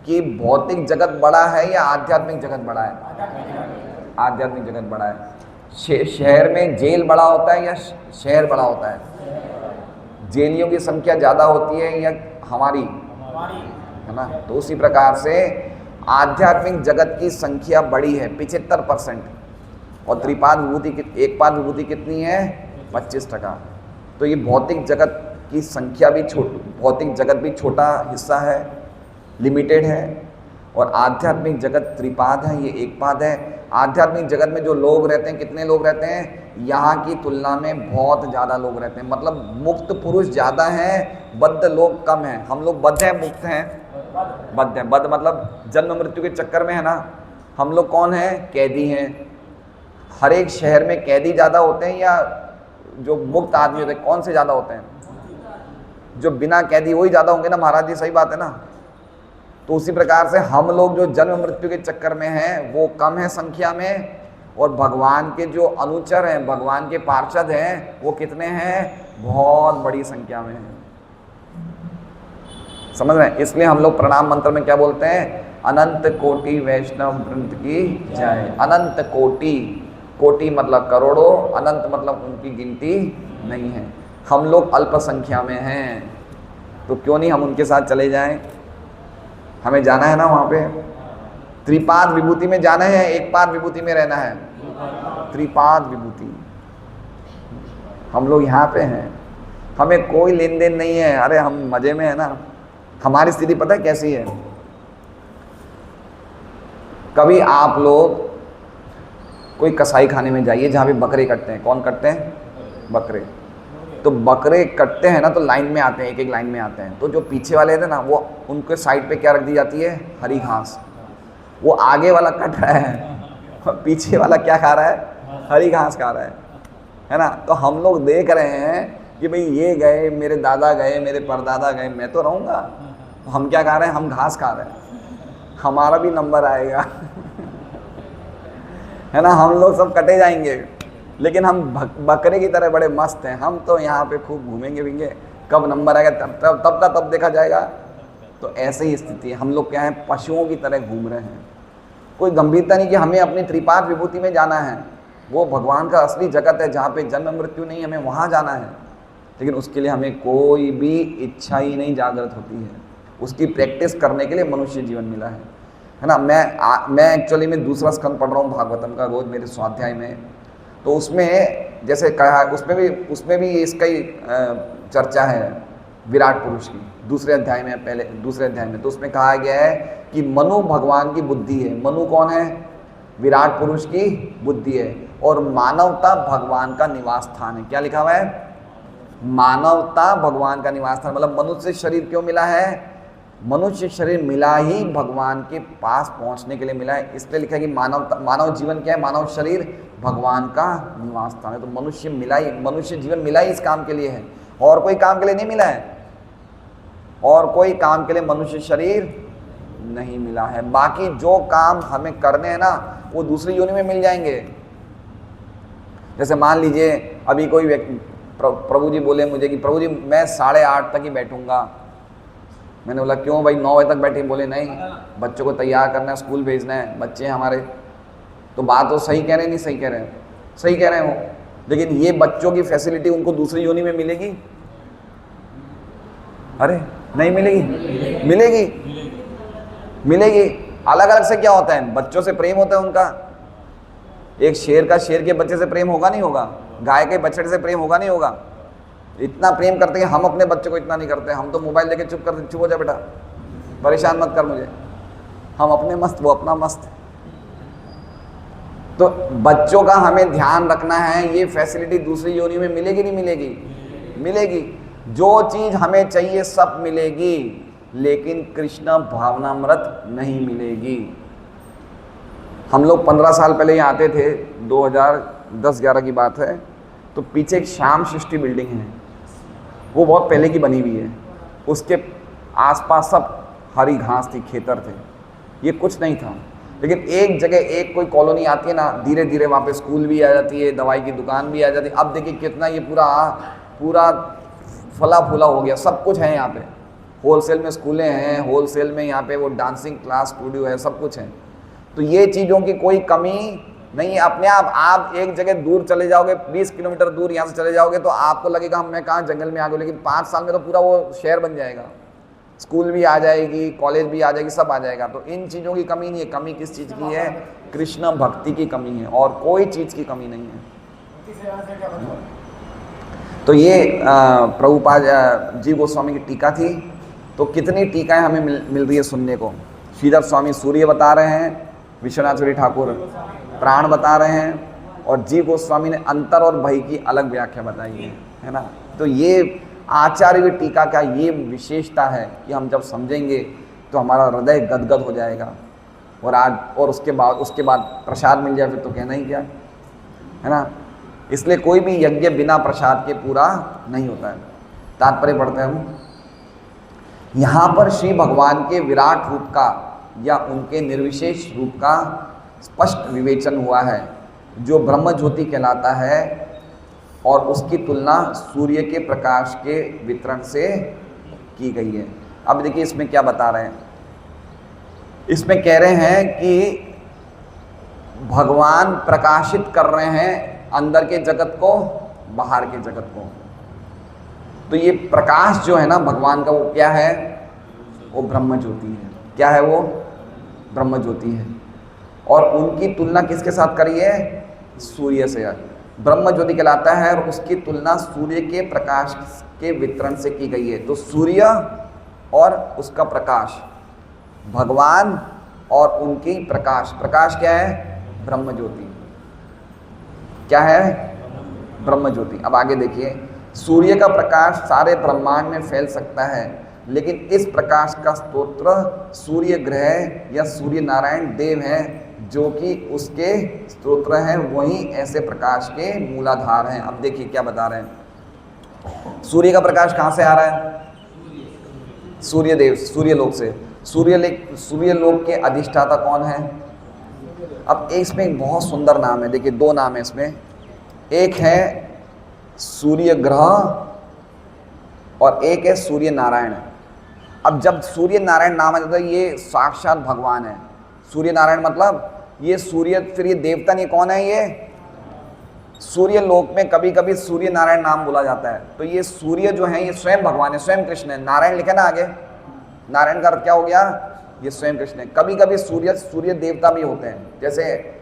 कि भौतिक जगत बड़ा है या आध्यात्मिक जगत बड़ा है? आध्यात्मिक जगत बड़ा है। शहर में जेल बड़ा होता है या शहर बड़ा होता है? जेलियों की संख्या ज़्यादा होती है या हमारी, है ना? तो उसी प्रकार से आध्यात्मिक जगत की संख्या बड़ी है 75%, और त्रिपाद विभूति एक पाद विभूति कितनी है? 25%। तो ये भौतिक जगत की संख्या भी भौतिक जगत भी छोटा हिस्सा है, लिमिटेड है, और आध्यात्मिक जगत त्रिपाद है, ये एक पाद है। आध्यात्मिक जगत में जो लोग रहते हैं, कितने लोग रहते हैं? यहाँ की तुलना में बहुत ज़्यादा लोग रहते हैं। मतलब मुक्त पुरुष ज़्यादा हैं, बद्ध लोग कम हैं। हम लोग बद्ध हैं, मुक्त हैं? बद्ध हैं। बद्ध मतलब जन्म मृत्यु के चक्कर में, है ना? हम लोग कौन हैं? कैदी हैं। हर एक शहर में कैदी ज़्यादा होते हैं या जो मुक्त आदमी होते हैं, कौन से ज़्यादा होते हैं? जो बिना कैदी वही ज़्यादा होंगे ना महाराज जी, सही बात है ना? तो उसी प्रकार से हम लोग जो जन्म मृत्यु के चक्कर में हैं वो कम है संख्या में, और भगवान के जो अनुचर हैं, भगवान के पार्षद हैं, वो कितने हैं? बहुत बड़ी संख्या में हैं। समझ रहे हैं? इसलिए हम लोग प्रणाम मंत्र में क्या बोलते हैं? अनंत कोटि वैष्णव वृंद की जय। अनंत कोटि, कोटि मतलब करोड़ों, अनंत मतलब उनकी गिनती नहीं है। हम लोग अल्प संख्या में हैं, तो क्यों नहीं हम उनके साथ चले जाएं? हमें जाना है ना वहाँ पे। त्रिपाद विभूति में जाना है, एक पाद विभूति में रहना है? त्रिपाद विभूति। हम लोग यहाँ पे हैं, हमें कोई लेन देन नहीं है। अरे हम मजे में है ना। हमारी स्थिति पता है कैसी है? कभी आप लोग कोई कसाई खाने में जाइए जहाँ पे बकरे कटते हैं। कौन कटते हैं? बकरे। तो बकरे कटते हैं ना, तो लाइन में आते हैं, एक एक लाइन में आते हैं। तो जो पीछे वाले हैं ना, वो उनके साइड पे क्या रख दी जाती है? हरी घास। वो आगे वाला कट रहा है, पीछे वाला क्या खा रहा है? हरी घास खा रहा है ना? तो हम लोग देख रहे हैं कि भाई ये गए, मेरे दादा गए, मेरे परदादा गए, मैं तो रहूँगा। हम क्या खा रहे हैं? हम घास खा रहे हैं। हमारा भी नंबर आएगा है ना? हम लोग सब कटे जाएंगे, लेकिन हम बकरे की तरह बड़े मस्त हैं। हम तो यहाँ पे खूब घूमेंगे भींगे, कब नंबर आएगा तब का तब देखा जाएगा। तो ऐसे ही स्थिति है। हम लोग क्या है? पशुओं की तरह घूम रहे हैं। कोई गंभीरता नहीं कि हमें अपनी त्रिपाद विभूति में जाना है। वो भगवान का असली जगत है जहाँ पे जन्म मृत्यु नहीं, हमें वहाँ जाना है। लेकिन उसके लिए हमें कोई भी इच्छा ही नहीं जागृत होती है। उसकी प्रैक्टिस करने के लिए मनुष्य जीवन मिला है ना? मैं एक्चुअली में दूसरा स्कंद पढ़ रहा हूँ भागवतम का, रोज मेरे स्वाध्याय में। तो उसमें जैसे कहा, उसमें भी इसका ही चर्चा है विराट पुरुष की, दूसरे अध्याय में। तो उसमें कहा गया है कि मनु भगवान की बुद्धि है। मनु कौन है? विराट पुरुष की बुद्धि है। और मानवता भगवान का निवास स्थान है। क्या लिखा हुआ है? मानवता भगवान का निवास स्थान। मतलब मनुष्य शरीर क्यों मिला है? मनुष्य शरीर मिला ही भगवान के पास पहुंचने के लिए मिला है। इसलिए लिखा है कि मानव जीवन क्या है? मानव शरीर भगवान का निवास स्थान है। तो मनुष्य जीवन मिला ही इस काम के लिए है, और कोई काम के लिए नहीं मिला है। और कोई काम के लिए मनुष्य शरीर नहीं मिला है। बाकी जो काम हमें करने हैं ना, वो दूसरी योनि में मिल जाएंगे। जैसे मान लीजिए अभी कोई व्यक्ति, प्रभु जी बोले मुझे कि प्रभु जी मैं 8:30 तक ही बैठूंगा। मैंने बोला क्यों भाई 9 बजे तक बैठे? बोले नहीं, बच्चों को तैयार करना है, स्कूल भेजना है, बच्चे हैं हमारे। तो बात तो सही कह रहे हैं, नहीं सही कह रहे हैं? सही कह रहे हैं वो। लेकिन ये बच्चों की फैसिलिटी उनको दूसरी योनि में मिलेगी? अरे नहीं मिलेगी। मिलेगी। अलग अलग से क्या होता है? बच्चों से प्रेम होता है उनका। एक शेर का शेर के बच्चे से प्रेम होगा नहीं होगा? गाय के बछड़े से प्रेम होगा नहीं होगा? इतना प्रेम करते हैं। हम अपने बच्चों को इतना नहीं करते। हम तो मोबाइल लेके चुप हो जा बेटा, परेशान मत कर मुझे। हम अपने मस्त, वो अपना मस्त। तो बच्चों का हमें ध्यान रखना है, ये फैसिलिटी दूसरी योनि में मिलेगी नहीं मिलेगी? मिलेगी। जो चीज हमें चाहिए सब मिलेगी, लेकिन कृष्ण भावनामृत नहीं मिलेगी। हम लोग 15 साल पहले यहाँ आते थे, 2010-11 की बात है, तो पीछे एक श्याम सृष्टि बिल्डिंग है, वो बहुत पहले की बनी हुई है। उसके आसपास सब हरी घास थी, खेतर थे, ये कुछ नहीं था। लेकिन एक जगह एक कोई कॉलोनी आती है ना, धीरे धीरे वहाँ पे स्कूल भी आ जाती है, दवाई की दुकान भी आ जाती है। अब देखिए कितना ये पूरा फला फूला हो गया, सब कुछ है यहाँ पे। होलसेल में स्कूलें हैं, होलसेल में यहाँ पे वो डांसिंग क्लास स्टूडियो है, सब कुछ है। तो ये चीज़ों की कोई कमी नहीं है। अपने आप एक जगह दूर चले जाओगे, 20 किलोमीटर दूर यहाँ से चले जाओगे, तो आपको लगेगा मैं कहाँ जंगल में आ गया, लेकिन 5 साल में तो पूरा वो शहर बन जाएगा, स्कूल भी आ जाएगी, कॉलेज भी आ जाएगी, सब आ जाएगा। तो इन चीज़ों की कमी नहीं है। कमी किस चीज़ की है? कृष्ण भक्ति की कमी है, और कोई चीज़ की कमी नहीं है। तो ये प्रभुपाद जी गोस्वामी की टीका थी। तो कितनी टीकाएं हमें मिल रही है सुनने को। श्रीधर स्वामी सूर्य बता रहे हैं, विश्वनाथ ठाकुर प्राण बता रहे हैं, और जी गोस्वामी ने अंतर और भय की अलग व्याख्या बताई है ना। तो ये आचार्य की टीका का ये विशेषता है कि हम जब समझेंगे तो हमारा हृदय गदगद हो जाएगा। और उसके बाद प्रसाद मिल जाए फिर तो कहना ही क्या है ना। इसलिए कोई भी यज्ञ बिना प्रसाद के पूरा नहीं होता है। तात्पर्य पढ़ते हैं हम। यहाँ पर श्री भगवान के विराट रूप का या उनके निर्विशेष रूप का स्पष्ट विवेचन हुआ है, जो ब्रह्म ज्योति कहलाता है, और उसकी तुलना सूर्य के प्रकाश के वितरण से की गई है। अब देखिए इसमें क्या बता रहे हैं। इसमें कह रहे हैं कि भगवान प्रकाशित कर रहे हैं अंदर के जगत को, बाहर के जगत को। तो ये प्रकाश जो है ना भगवान का, वो क्या है? वो ब्रह्म ज्योति है। क्या है वो? ब्रह्म ज्योति है। और उनकी तुलना किसके साथ करी है? सूर्य से। ब्रह्म ज्योति कहलाता है, और उसकी तुलना सूर्य के प्रकाश के वितरण से की गई है। तो सूर्य और उसका प्रकाश, भगवान और उनकी प्रकाश। प्रकाश क्या है? ब्रह्म ज्योति। क्या है? ब्रह्म ज्योति। अब आगे देखिए, सूर्य का प्रकाश सारे ब्रह्मांड में फैल सकता है, लेकिन इस प्रकाश का स्तोत्र सूर्य ग्रह या सूर्य नारायण देव हैं, जो कि उसके स्तोत्र हैं, वही ऐसे प्रकाश के मूलाधार हैं। अब देखिए क्या बता रहे हैं। सूर्य का प्रकाश कहाँ से आ रहा है? सूर्य देव, सूर्य लोक से। सूर्य लोक के अधिष्ठाता कौन है? अब इसमें एक बहुत सुंदर नाम है। देखिए 2 नाम है इसमें। एक है सूर्य ग्रह और एक है सूर्य नारायण। अब जब सूर्य नारायण नाम आ जाता है, ये साक्षात भगवान है। सूर्य नारायण मतलब ये सूर्य, फिर ये देवता नहीं, कौन है ये? सूर्य लोक में कभी कभी सूर्य नारायण नाम बोला जाता है। तो ये सूर्य जो है ये स्वयं भगवान है, स्वयं कृष्ण है। नारायण लिखा ना आगे, नारायण का अर्थ क्या हो गया? ये स्वयं कृष्ण है। कभी कभी सूर्य देवता भी होते हैं, जैसे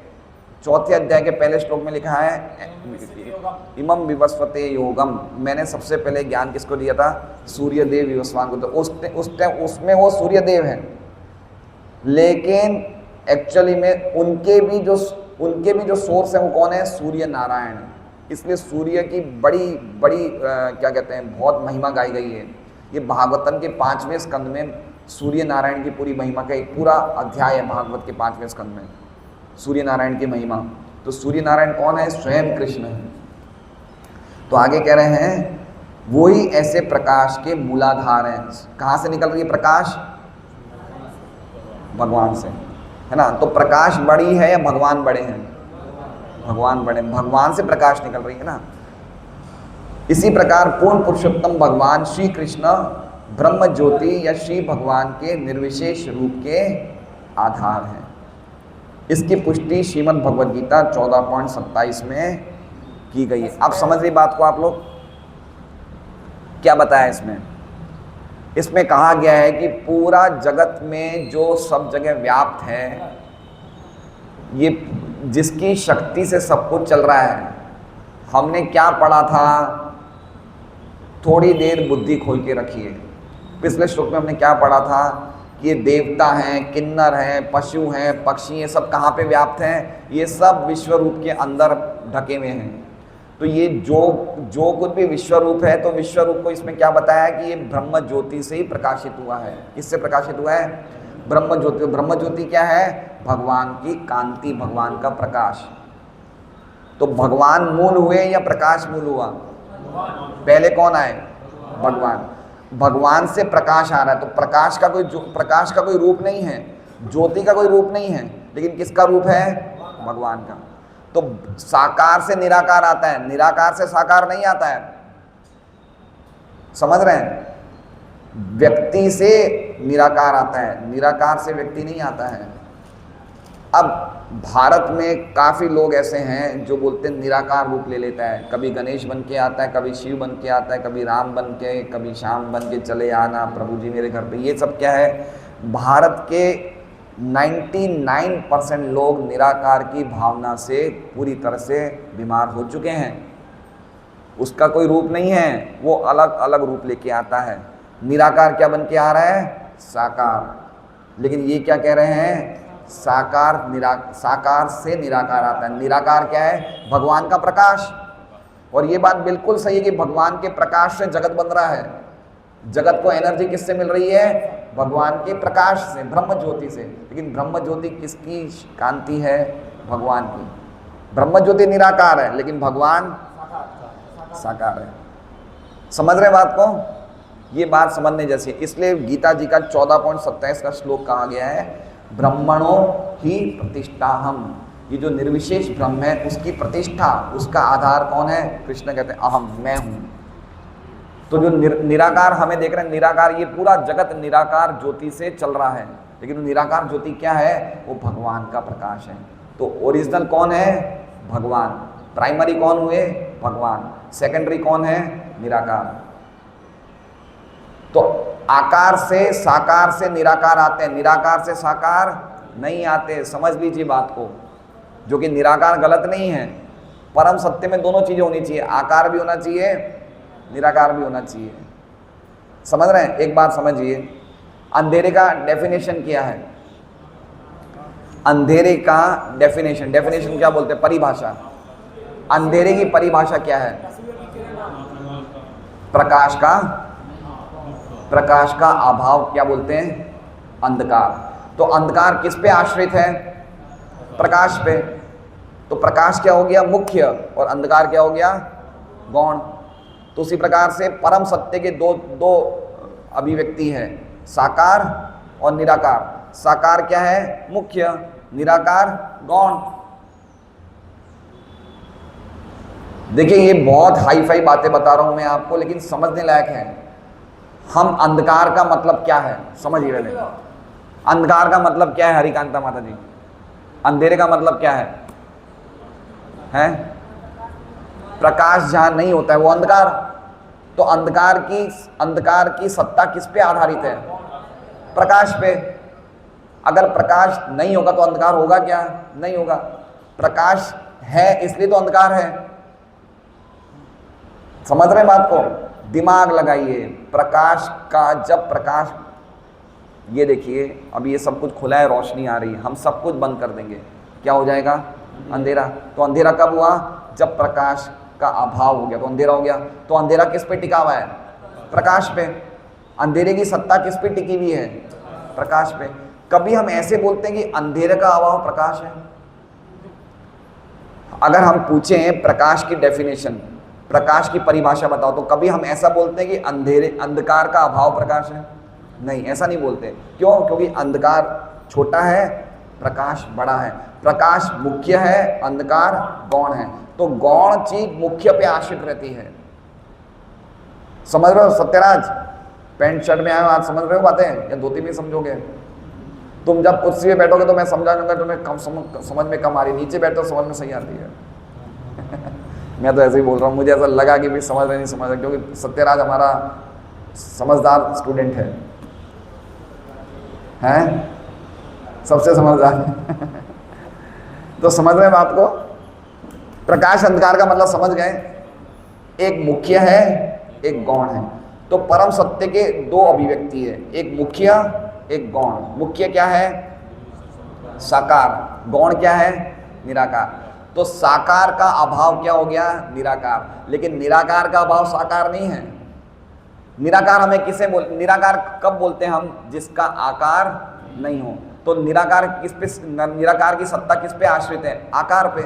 4थे अध्याय के पहले श्लोक में लिखा है इमम विवस्वते योगम। मैंने सबसे पहले ज्ञान किसको दिया था? सूर्य देव विवस्वान को। तो उसमें वो सूर्य देव है, लेकिन एक्चुअली में उनके भी जो सोर्स है वो कौन है? सूर्य नारायण। इसलिए सूर्य की बड़ी क्या कहते हैं, बहुत महिमा गाई गई है। ये भागवतम के 5वें स्कंद में सूर्य नारायण की पूरी महिमा का एक पूरा अध्याय है। भागवत के 5वें स्कंद में सूर्य नारायण की महिमा। तो सूर्य नारायण कौन है? स्वयं कृष्ण है। तो आगे कह रहे हैं वही ऐसे प्रकाश के मूलाधार हैं। कहाँ से निकल रही है प्रकाश? भगवान से, है ना। तो प्रकाश बड़ी है या भगवान बड़े हैं? भगवान बड़े, भगवान से प्रकाश निकल रही है ना। इसी प्रकार पूर्ण पुरुषोत्तम भगवान श्री कृष्ण ब्रह्म ज्योति या श्री भगवान के निर्विशेष रूप के आधार हैं। इसकी पुष्टि श्रीमद् भगवद गीता 14.27 में की गई है। अब समझ रही बात को आप लोग? क्या बताया इसमें? इसमें कहा गया है कि पूरा जगत में जो सब जगह व्याप्त है, ये जिसकी शक्ति से सब कुछ चल रहा है। हमने क्या पढ़ा था? थोड़ी देर बुद्धि खोल के रखिए। पिछले श्लोक में हमने क्या पढ़ा था कि ये देवता हैं, किन्नर हैं, पशु हैं, पक्षी हैं, सब कहाँ पे व्याप्त हैं? ये सब विश्व रूप के अंदर ढके हुए हैं। तो ये जो कुछ भी विश्व रूप है, तो विश्व रूप को इसमें क्या बताया कि ये ब्रह्म ज्योति से ही प्रकाशित हुआ है। किससे प्रकाशित हुआ है? ब्रह्म ज्योति। ब्रह्म ज्योति क्या है? भगवान की कांति, भगवान का प्रकाश। तो भगवान मूल हुए या प्रकाश मूल हुआ? पहले कौन आए? भगवान। भगवान से प्रकाश आ रहा है, तो प्रकाश का कोई रूप नहीं है, ज्योति का कोई रूप नहीं है, लेकिन किसका रूप है? भगवान का। तो साकार से निराकार आता है, निराकार से साकार नहीं आता है। समझ रहे हैं? व्यक्ति से निराकार आता है, निराकार से व्यक्ति नहीं आता है। अब भारत में काफ़ी लोग ऐसे हैं जो बोलते हैं निराकार रूप ले लेता है, कभी गणेश बन के आता है, कभी शिव बन के आता है, कभी राम बन के, कभी श्याम बन के चले आना, प्रभु जी मेरे घर पे। ये सब क्या है? भारत के 99% लोग निराकार की भावना से पूरी तरह से बीमार हो चुके हैं। उसका कोई रूप नहीं है, वो अलग अलग रूप लेके आता है। निराकार क्या बन के आ रहा है? साकार। लेकिन ये क्या कह रहे हैं? साकार से निराकार आता है। निराकार क्या है? भगवान का प्रकाश। और ये बात बिल्कुल सही है कि भगवान के प्रकाश से जगत बन रहा है। जगत को एनर्जी किससे मिल रही है? भगवान के प्रकाश से, ब्रह्म ज्योति से। लेकिन ब्रह्म ज्योति किसकी कांति है? भगवान की। ब्रह्म ज्योति निराकार है, लेकिन भगवान साकार है। समझ रहे बात को? ये बात समझने जैसी है। इसलिए गीता जी का 14.27 का श्लोक कहा गया है, ब्रह्मणो ही प्रतिष्ठाहम। ये जो निर्विशेष ब्रह्म है, उसकी प्रतिष्ठा, उसका आधार कौन है? कृष्ण कहते हैं अहम, मैं हूं। तो जो निराकार हमें देख रहे हैं, निराकार, ये पूरा जगत निराकार ज्योति से चल रहा है। लेकिन निराकार ज्योति क्या है? वो भगवान का प्रकाश है। तो ओरिजिनल कौन है? भगवान। प्राइमरी कौन हुए? भगवान। सेकेंडरी कौन है? निराकार। तो आकार से साकार से निराकार आते हैं, निराकार से साकार नहीं आते। समझ लीजिए बात को, जो कि निराकार गलत नहीं है। परम सत्य में दोनों चीजें होनी चाहिए, आकार भी होना चाहिए, निराकार भी होना चाहिए। समझ रहे हैं? एक बात समझिए, अंधेरे का डेफिनेशन क्या है? अंधेरे का डेफिनेशन क्या बोलते हैं? परिभाषा। अंधेरे की परिभाषा क्या है? प्रकाश का अभाव। क्या बोलते हैं? अंधकार। तो अंधकार किस पे आश्रित है? प्रकाश पे। तो प्रकाश क्या हो गया? मुख्य, और अंधकार क्या हो गया? गौण। तो उसी प्रकार से परम सत्य के दो अभिव्यक्ति है, साकार और निराकार। साकार क्या है? मुख्य, निराकार गौण। देखिए, ये बहुत हाई फाई बातें बता रहा हूं मैं आपको, लेकिन समझने लायक है। हम अंधकार का मतलब क्या है समझिए पहले। अंधकार का मतलब क्या है हरिकांता माता जी? अंधेरे का मतलब क्या है? प्रकाश जहां नहीं होता है वो अंधकार। तो अंधकार की सत्ता किस पे आधारित है? प्रकाश पे। अगर प्रकाश नहीं होगा तो अंधकार होगा क्या? नहीं होगा। प्रकाश है इसलिए तो अंधकार है। समझ रहे बात को? दिमाग लगाइए। प्रकाश का जब प्रकाश, ये देखिए अब ये सब कुछ खुला है, रोशनी आ रही है, हम सब कुछ बंद कर देंगे, क्या हो जाएगा? अंधेरा। तो अंधेरा कब हुआ? जब प्रकाश का अभाव हो गया तो अंधेरा हो गया। तो अंधेरा किस पे टिका हुआ है? प्रकाश पे। अंधेरे की सत्ता किस पे टिकी हुई है? प्रकाश पे। कभी हम ऐसे बोलते हैं कि अंधेरे का अभाव प्रकाश है? अगर हम पूछें प्रकाश की डेफिनेशन, प्रकाश की परिभाषा बताओ, तो कभी हम ऐसा बोलते हैं कि अंधकार का अभाव प्रकाश है? नहीं, ऐसा नहीं बोलते। क्यों? क्योंकि अंधकार छोटा है, प्रकाश बड़ा है। प्रकाश मुख्य है, अंधकार गौण है। तो गौण चीज मुख्य पे आश्रित रहती है। समझ रहे हो सत्यराज? पैंट शर्ट में आए हो, आज समझ रहे हो बातें, या धोती में समझोगे? तुम जब कुर्सी पे बैठोगे तो मैं समझा दूंगा, तुम्हें कम समझ में कम आ रही, नीचे बैठो समझ में सही आती है। मैं तो ऐसे ही बोल रहा हूँ, मुझे ऐसा लगा कि भी समझ रहे नहीं समझ रहे, क्योंकि सत्यराज हमारा समझदार स्टूडेंट है, सबसे समझदार। तो समझ रहे हैं बात को? प्रकाश अंधकार का मतलब समझ गए? एक मुख्य है, एक गौण है। तो परम सत्य के दो अभिव्यक्ति है, एक मुख्य, एक गौण। मुख्य क्या है? साकार। गौण क्या है? निराकार। तो साकार का अभाव क्या हो गया? निराकार। लेकिन निराकार का अभाव साकार नहीं है। निराकार हमें किसे निराकार कब बोलते हैं हम? जिसका आकार नहीं हो। तो निराकार किस पे, निराकार की सत्ता किस पे आश्रित है? आकार पे।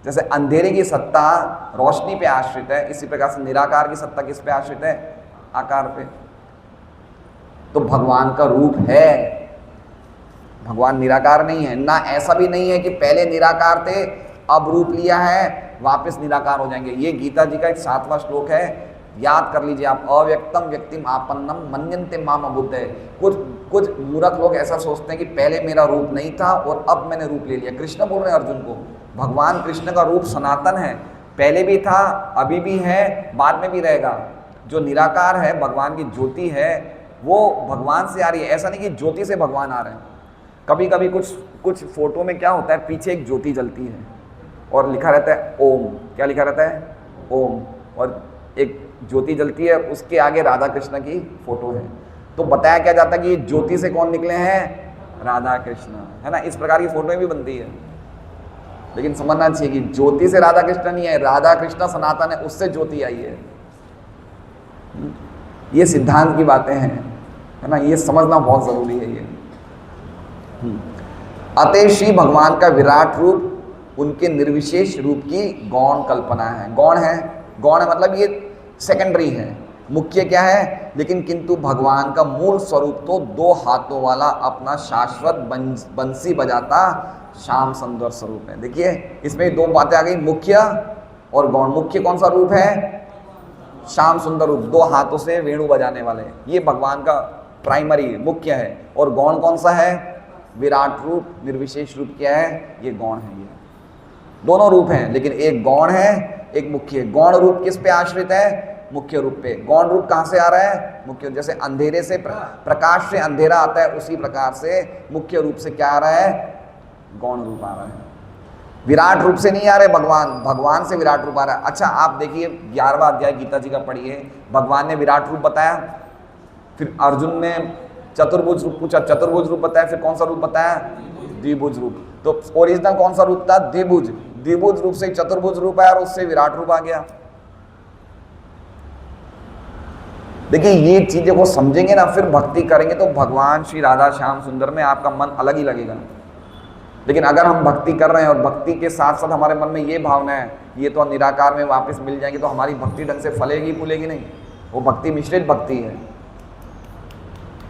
जैसे अंधेरे की सत्ता रोशनी पे आश्रित है, इसी प्रकार से निराकार की सत्ता किस पे आश्रित है? आकार पे। तो भगवान का रूप है, भगवान निराकार नहीं है। ना ऐसा भी नहीं है कि पहले निराकार थे अब रूप लिया है वापस निराकार हो जाएंगे। ये गीता जी का एक 7वां श्लोक है, याद कर लीजिए आप। अव्यक्तम व्यक्तिम आपन्नम मन्यन्ते माम अबुद्धे। कुछ मूर्ख लोग ऐसा सोचते हैं कि पहले मेरा रूप नहीं था और अब मैंने रूप ले लिया। कृष्ण बोल रहे हैं अर्जुन को, भगवान कृष्ण का रूप सनातन है, पहले भी था, अभी भी है, बाद में भी रहेगा। जो निराकार है, भगवान की ज्योति है, वो भगवान से आ रही है। ऐसा नहीं कि ज्योति से भगवान आ रहे हैं। कभी कभी कुछ फोटो में क्या होता है, पीछे एक ज्योति जलती है और लिखा रहता है ओम। क्या लिखा रहता है? ओम। और एक ज्योति जलती है, उसके आगे राधा कृष्ण की फोटो है। तो बताया क्या जाता है कि ज्योति से कौन निकले हैं? राधा कृष्ण, है ना। इस प्रकार की फोटोएं भी बनती है। लेकिन समझना चाहिए कि ज्योति से राधा कृष्ण नहीं है, राधा कृष्ण सनातन है, उससे ज्योति आई है। ये सिद्धांत की बातें हैं, है ना। ये समझना बहुत जरूरी है। ये अतः श्री भगवान का विराट रूप उनके निर्विशेष रूप की गौण कल्पना है। गौण है, गौण है मतलब ये सेकेंडरी है, मुख्य क्या है? लेकिन किंतु भगवान का मूल स्वरूप तो 2 हाथों वाला अपना शाश्वत बंसी बजाता श्याम सुंदर स्वरूप है। देखिए इसमें 2 बातें आ गई, मुख्य और गौण। मुख्य कौन सा रूप है? श्याम सुंदर रूप, 2 हाथों से वेणु बजाने वाले, ये भगवान का प्राइमरी मुख्य है। और गौण कौन सा है? विराट रूप, निर्विशेष रूप क्या है? ये गौण है। ये दोनों रूप हैं, लेकिन एक गौण है, एक मुख्य। गौण रूप किस पे आश्रित है? मुख्य रूप पे। गौण रूप कहाँ से आ रहा है? मुख्य। जैसे अंधेरे से प्रकाश से अंधेरा आता है, उसी प्रकार से मुख्य रूप से क्या आ रहा है? गौण रूप आ रहा है। विराट रूप से नहीं आ रहे भगवान, भगवान से विराट रूप आ रहा है। अच्छा आप देखिए 11वां अध्याय गीता जी का पढ़िए, भगवान ने विराट रूप बताया, फिर अर्जुन ने चतुर्भुज रूप पूछा, चतुर्भुज रूप बताया, फिर कौन सा रूप बताया? द्विभुज रूप। तो ओरिजिनल कौन सा रूप था? द्विभुज। द्विभुज रूप से चतुर्भुज रूप आया और उससे विराट रूप आ गया। देखिए ये चीजें को समझेंगे ना, फिर भक्ति करेंगे तो भगवान श्री राधा श्याम सुंदर में आपका मन अलग ही लगेगा। लेकिन अगर हम भक्ति कर रहे हैं और भक्ति के साथ साथ हमारे मन में ये भावना है ये तो निराकार में वापस मिल जाएंगे, तो हमारी भक्ति ढंग से फलेगी फूलेगी नहीं, वो भक्ति मिश्रित भक्ति है।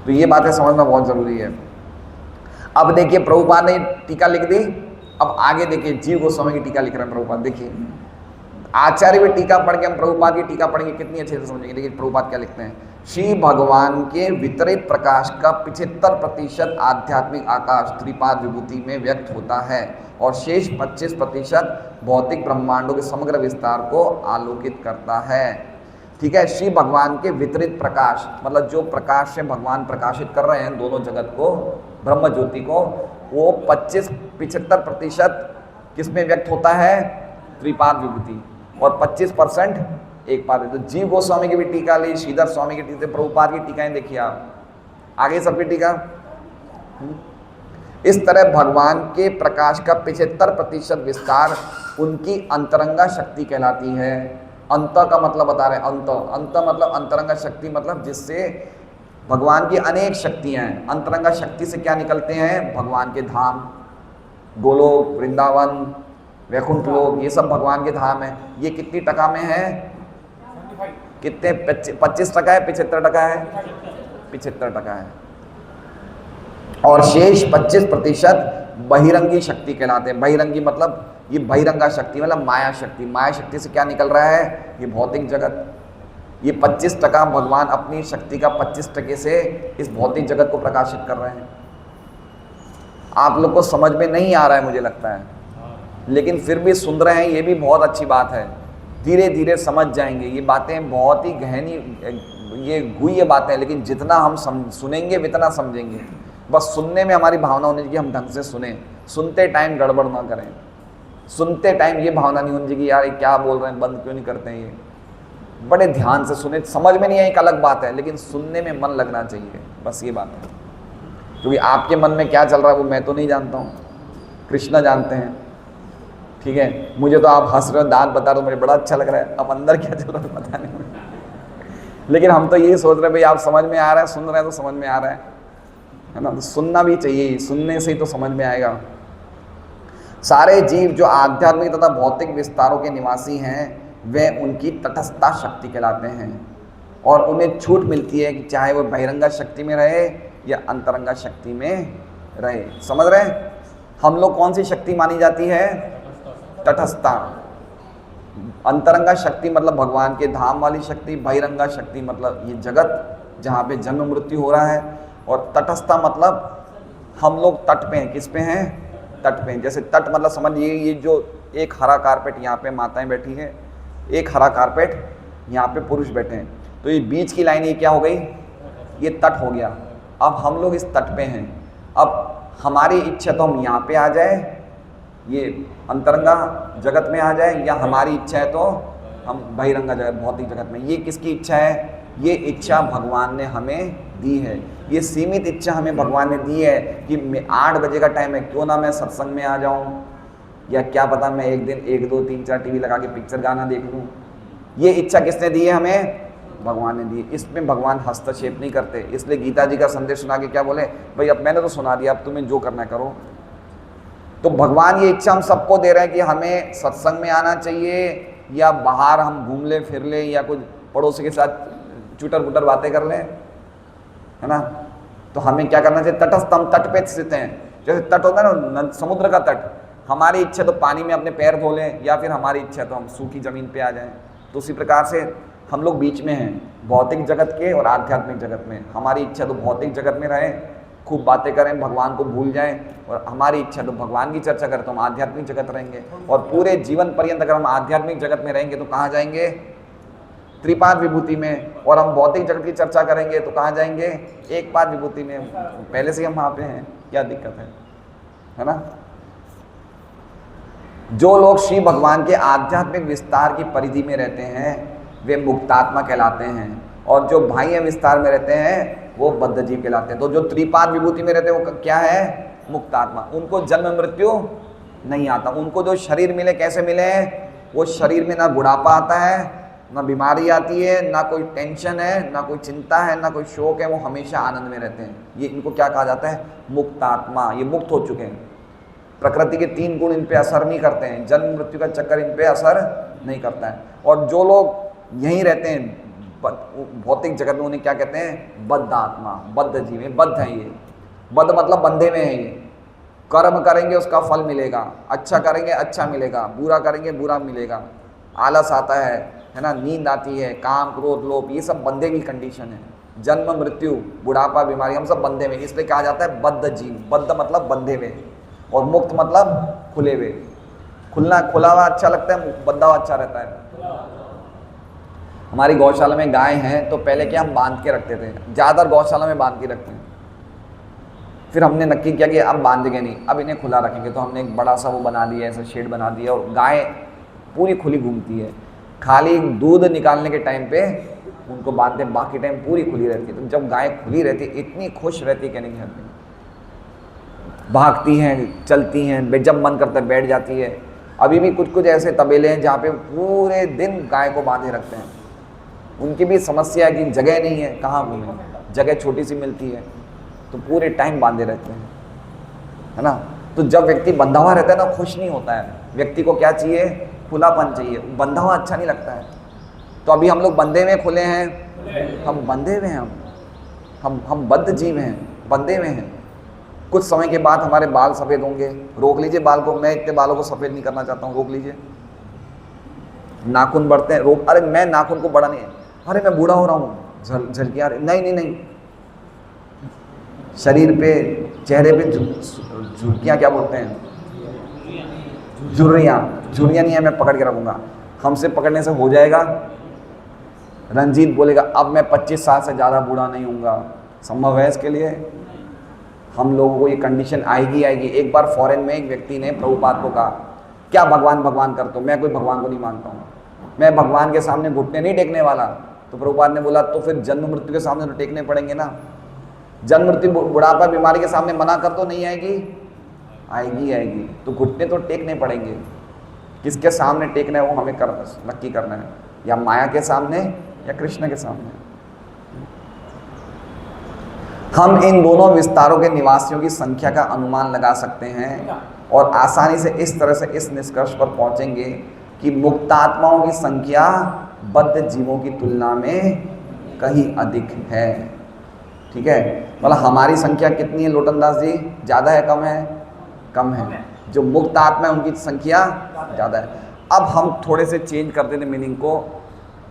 तो ये बातें समझना बहुत जरूरी है। अब देखिए प्रभुपाद ने टीका लिख दी, अब आगे देखिए जीव गोस्वामी की टीका लिख रहे हैं प्रभुपाद। देखिए आचार्य भी टीका पढ़ के हम प्रभुपाद की टीका पढ़ेंगे कितनी अच्छे से समझेंगे। देखिए प्रभुपाद क्या लिखते हैं, श्री भगवान के वितरित प्रकाश का 75% आध्यात्मिक आकाश त्रिपाद विभूति में व्यक्त होता है और शेष 25% भौतिक ब्रह्मांडों के समग्र विस्तार को आलोकित करता है। ठीक है, श्री भगवान के वितरित प्रकाश मतलब जो प्रकाश से भगवान प्रकाशित कर रहे हैं दोनों जगत को, ब्रह्म ज्योति को, वो 75% किसमें व्यक्त होता है? त्रिपाद विभूति, और 25% एक पाद। तो जीव गोस्वामी की भी टीका ली, श्रीधर स्वामी की टीका, प्रभुपाद की टीकाएं देखिए आप, आगे सबकी टीका। इस तरह भगवान के प्रकाश का 75% विस्तार उनकी अंतरंगा शक्ति कहलाती है। अंत का मतलब बता रहे हैं, अंत मतलब अंतरंगा शक्ति, मतलब जिससे भगवान की अनेक शक्तियां हैं। अंतरंगा शक्ति से क्या निकलते हैं? भगवान के धाम, गोलोक, वृंदावन, वैकुंठ लोक, ये सब भगवान के धाम है। ये कितनी टका में है? कितने? 25% है, 75% है, 75% है। और शेष 25% बहिरंगी शक्ति कहलाते हैं। बहिरंगी मतलब ये बहिरंगा शक्ति मतलब माया शक्ति। माया शक्ति से क्या निकल रहा है? ये भौतिक जगत। ये 25% भगवान अपनी शक्ति का 25% से इस भौतिक जगत को प्रकाशित कर रहे हैं। आप लोग को समझ में नहीं आ रहा है मुझे लगता है, लेकिन फिर भी सुन रहे हैं, ये भी बहुत अच्छी बात है। धीरे धीरे समझ जाएंगे। ये बातें बहुत ही गहनी, ये गुह्य बातें हैं, लेकिन जितना हम सुनेंगे उतना समझेंगे। बस सुनने में हमारी भावना होनी चाहिए, हम ढंग से सुने, सुनते टाइम गड़बड़ ना करें, सुनते टाइम ये भावना नहीं होनी चाहिए कि यार ये क्या बोल रहे हैं, बंद क्यों नहीं करते हैं ये। बड़े ध्यान से सुने, समझ में नहीं आई एक अलग बात है, लेकिन सुनने में मन लगना चाहिए, बस ये बात है। क्योंकि आपके मन में क्या चल रहा है वो मैं तो नहीं जानता हूँ, कृष्णा जानते हैं, ठीक है। मुझे तो आप हंस रहे हो, दांत बता रहे हो, मुझे बड़ा अच्छा लग रहा है, अब अंदर क्या चल रहा है पता नहीं मुझे। लेकिन हम तो यही सोच रहे हैं भाई आप समझ में आ रहा है, सुन रहे हैं तो समझ में आ रहा है ना। तो सुनना भी चाहिए, सुनने से ही तो समझ में आएगा। सारे जीव जो आध्यात्मिक तथा भौतिक विस्तारों के निवासी हैं वे उनकी तटस्थता शक्ति कहलाते हैं, और उन्हें छूट मिलती है कि चाहे वो बहिरंगा शक्ति में रहे या अंतरंगा शक्ति में रहे। समझ रहे हैं? हम लोग कौन सी शक्ति मानी जाती है? तटस्थता। अंतरंगा शक्ति मतलब भगवान के धाम वाली शक्ति, बहिरंगा शक्ति मतलब ये जगत जहाँ पे जन्म मृत्यु हो रहा है, और तटस्थता मतलब हम लोग तट पे हैं। किस पे हैं? तट पे हैं। जैसे तट मतलब समझिए ये जो एक हरा कारपेट यहाँ पे माताएं बैठी है, एक हरा कारपेट यहाँ पे पुरुष बैठे हैं, तो ये बीच की लाइन ये क्या हो गई? ये तट हो गया। अब हम लोग इस तट पे हैं, अब हमारी इच्छा तो हम यहाँ पे आ जाए, ये अंतरंगा जगत में आ जाए, या हमारी इच्छा है तो हम बहिरंगा जगत भौतिक जगत में। ये किसकी इच्छा है? ये इच्छा भगवान ने हमें दी है, ये सीमित इच्छा हमें भगवान ने दी है कि मैं 8 बजे का टाइम है, क्यों ना मैं सत्संग में आ जाऊँ, या क्या पता मैं एक दिन 1 2 3 4 टीवी लगा के पिक्चर गाना देख लूँ। ये इच्छा किसने दी है? हमें भगवान ने दी। इसमें भगवान हस्तक्षेप नहीं करते, इसलिए गीता जी का संदेश सुना के क्या बोले? भाई अब मैंने तो सुना दिया, अब तुम्हें जो करना है करो। तो भगवान ये इच्छा हम सबको दे रहे हैं कि हमें सत्संग में आना चाहिए, या बाहर हम घूम ले फिर ले, या कुछ पड़ोसी के साथ चुटर पुटर बातें कर लें, है ना। तो हमें क्या करना चाहिए? तटस्थ, हम तट पे स्थित हैं। जैसे तट होता है ना, समुद्र का तट, हमारी इच्छा तो पानी में अपने पैर धो लें, या फिर हमारी इच्छा तो हम सूखी जमीन पे आ जाएं। तो उसी प्रकार से हम लोग बीच में हैं, भौतिक जगत के और आध्यात्मिक जगत में। हमारी इच्छा तो भौतिक जगत में रहें, खूब बातें करें, भगवान को भूल जाएं, और हमारी इच्छा तो भगवान की चर्चा करें, तो हम आध्यात्मिक जगत रहेंगे। और पूरे जीवन पर्यंत अगर हम आध्यात्मिक जगत में रहेंगे तो कहाँ जाएंगे? त्रिपाद विभूति में। और हम भौतिक जगत की चर्चा करेंगे तो कहाँ जाएंगे? एक पाद विभूति में। पहले से हम वहाँ पे हैं, क्या दिक्कत है ना। जो लोग श्री भगवान के आध्यात्मिक विस्तार की परिधि में रहते हैं वे मुक्तात्मा कहलाते हैं, और जो बाह्य विस्तार में रहते हैं वो बद्ध जीव कहलाते हैं। तो जो त्रिपाद विभूति में रहते हैं वो क्या है? मुक्तात्मा। उनको जन्म मृत्यु नहीं आता। उनको जो शरीर मिले, कैसे मिले? वो शरीर में ना बुढ़ापा आता है, ना बीमारी आती है, ना कोई टेंशन है, ना कोई चिंता है, ना कोई शोक है, वो हमेशा आनंद में रहते हैं। ये इनको क्या कहा जाता है? मुक्तात्मा। ये मुक्त हो चुके हैं, प्रकृति के 3 गुण इन पे असर नहीं करते हैं, जन्म मृत्यु का चक्कर इन पे असर नहीं करता है। और जो लोग यहीं रहते हैं भौतिक जगत में, उन्हें क्या कहते हैं? बद्ध आत्मा, बद्ध जीव है, बद्ध है ये। बद्ध मतलब बंधे में है ये। कर्म करेंगे उसका फल मिलेगा, अच्छा करेंगे अच्छा मिलेगा, बुरा करेंगे बुरा मिलेगा। आलस आता है ना, नींद आती है, काम क्रोध लोभ, ये सब बंधे की कंडीशन है। जन्म मृत्यु बुढ़ापा बीमारी, हम सब बंधे में, इसलिए कहा जाता है बद्ध जीव। बद्ध मतलब बंधे हुए, और मुक्त मतलब खुले हुए। खुला हुआ अच्छा लगता है, बंधा हुआ अच्छा रहता है। हमारी गौशाला में गाय हैं, तो पहले क्या हम बांध के रखते थे, ज़्यादातर गौशाला में बांध के रखते हैं। फिर हमने नक्की किया कि अब बांधेंगे नहीं, अब इन्हें खुला रखेंगे। तो हमने एक बड़ा सा वो बना दिया, ऐसा शेड बना दिया, और गाय पूरी खुली घूमती है। खाली दूध निकालने के टाइम पे उनको बांधते हैं, बाकी टाइम पूरी खुली रहती है। तो जब गाय खुली रहती है इतनी खुश रहती है, कहने की हद नहीं। भागती हैं, चलती हैं, जब मन करता है बैठ जाती है। अभी भी कुछ कुछ ऐसे तबेले हैं जहाँ पे पूरे दिन गाय को बांधे रखते हैं। उनकी भी समस्या है कि जगह नहीं है, कहाँ घूमें, जगह छोटी सी मिलती है, तो पूरे टाइम बांधे रहते हैं, है ना। तो जब व्यक्ति बंधा हुआ रहता है ना, खुश नहीं होता है। व्यक्ति को क्या चाहिए? खुलापन चाहिए। बंधा हुआ अच्छा नहीं लगता है। तो अभी हम लोग बंधे में खुले हैं, हम बंधे हुए हैं, हम बद्ध जीव हैं, बंधे हुए हैं। कुछ समय के बाद हमारे बाल सफ़ेद होंगे, रोक लीजिए बाल को। मैं इतने बालों को सफ़ेद नहीं करना चाहता हूँ, रोक लीजिए। नाखून बढ़ते हैं, रोक। अरे मैं नाखून को बड़ा नहीं, अरे मैं बूढ़ा हो रहा हूँ, झलकियाँ। नहीं, शरीर पे, चेहरे पे झुर्कियाँ, क्या बोलते हैं? झुर्रियाँ नहीं है, मैं पकड़ के रखूँगा। हमसे पकड़ने से हो जाएगा? रंजीत बोलेगा अब मैं 25 साल से ज़्यादा बूढ़ा नहीं हूँगा। संभव है इसके लिए? हम लोगों को ये कंडीशन आएगी। एक बार फॉरेन में एक व्यक्ति ने प्रभुपाद को कहा, क्या भगवान करते हो? मैं कोई भगवान को नहीं मानता हूँ। मैं भगवान के सामने घुटने नहीं टेकने वाला। तो प्रभुपाद ने बोला तो फिर जन्म मृत्यु के सामने तो टेकने पड़ेंगे ना। जन्म मृत्यु बुढ़ापा बीमारी के सामने मना कर तो नहीं आएगी, आएगी आएगी। तो घुटने तो टेकने पड़ेंगे। किसके सामने टेकना है वो हमें नक्की करना है, या माया के सामने या कृष्ण के सामने। हम इन दोनों विस्तारों के निवासियों की संख्या का अनुमान लगा सकते हैं और आसानी से इस तरह से इस निष्कर्ष पर पहुंचेंगे कि मुक्तात्माओं की संख्या बद्ध जीवों की तुलना में कहीं अधिक है। ठीक है, मतलब हमारी संख्या कितनी है लोटन दास जी? ज़्यादा है कम है? कम है। जो मुक्त आत्मा है उनकी संख्या ज़्यादा है। अब हम थोड़े से चेंज कर देते मीनिंग को।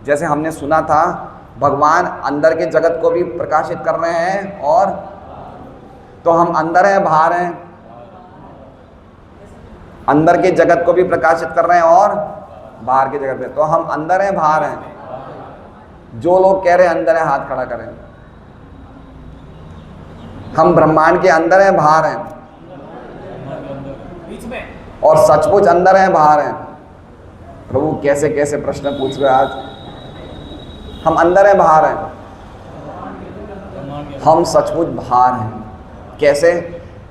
जैसे हमने सुना था भगवान अंदर के जगत को भी प्रकाशित कर रहे हैं, और तो हम अंदर हैं बाहर हैं? अंदर के जगत को भी प्रकाशित कर रहे हैं और बाहर के जगत में। तो हम अंदर हैं बाहर हैं? जो लोग कह रहे हैं अंदर है हाथ खड़ा करें। हम ब्रह्मांड के अंदर हैं बाहर हैं? और सचमुच अंदर हैं बाहर हैं? प्रभु कैसे कैसे प्रश्न पूछ रहे आज। हम अंदर हैं बाहर हैं? हम सचमुच बाहर हैं। कैसे?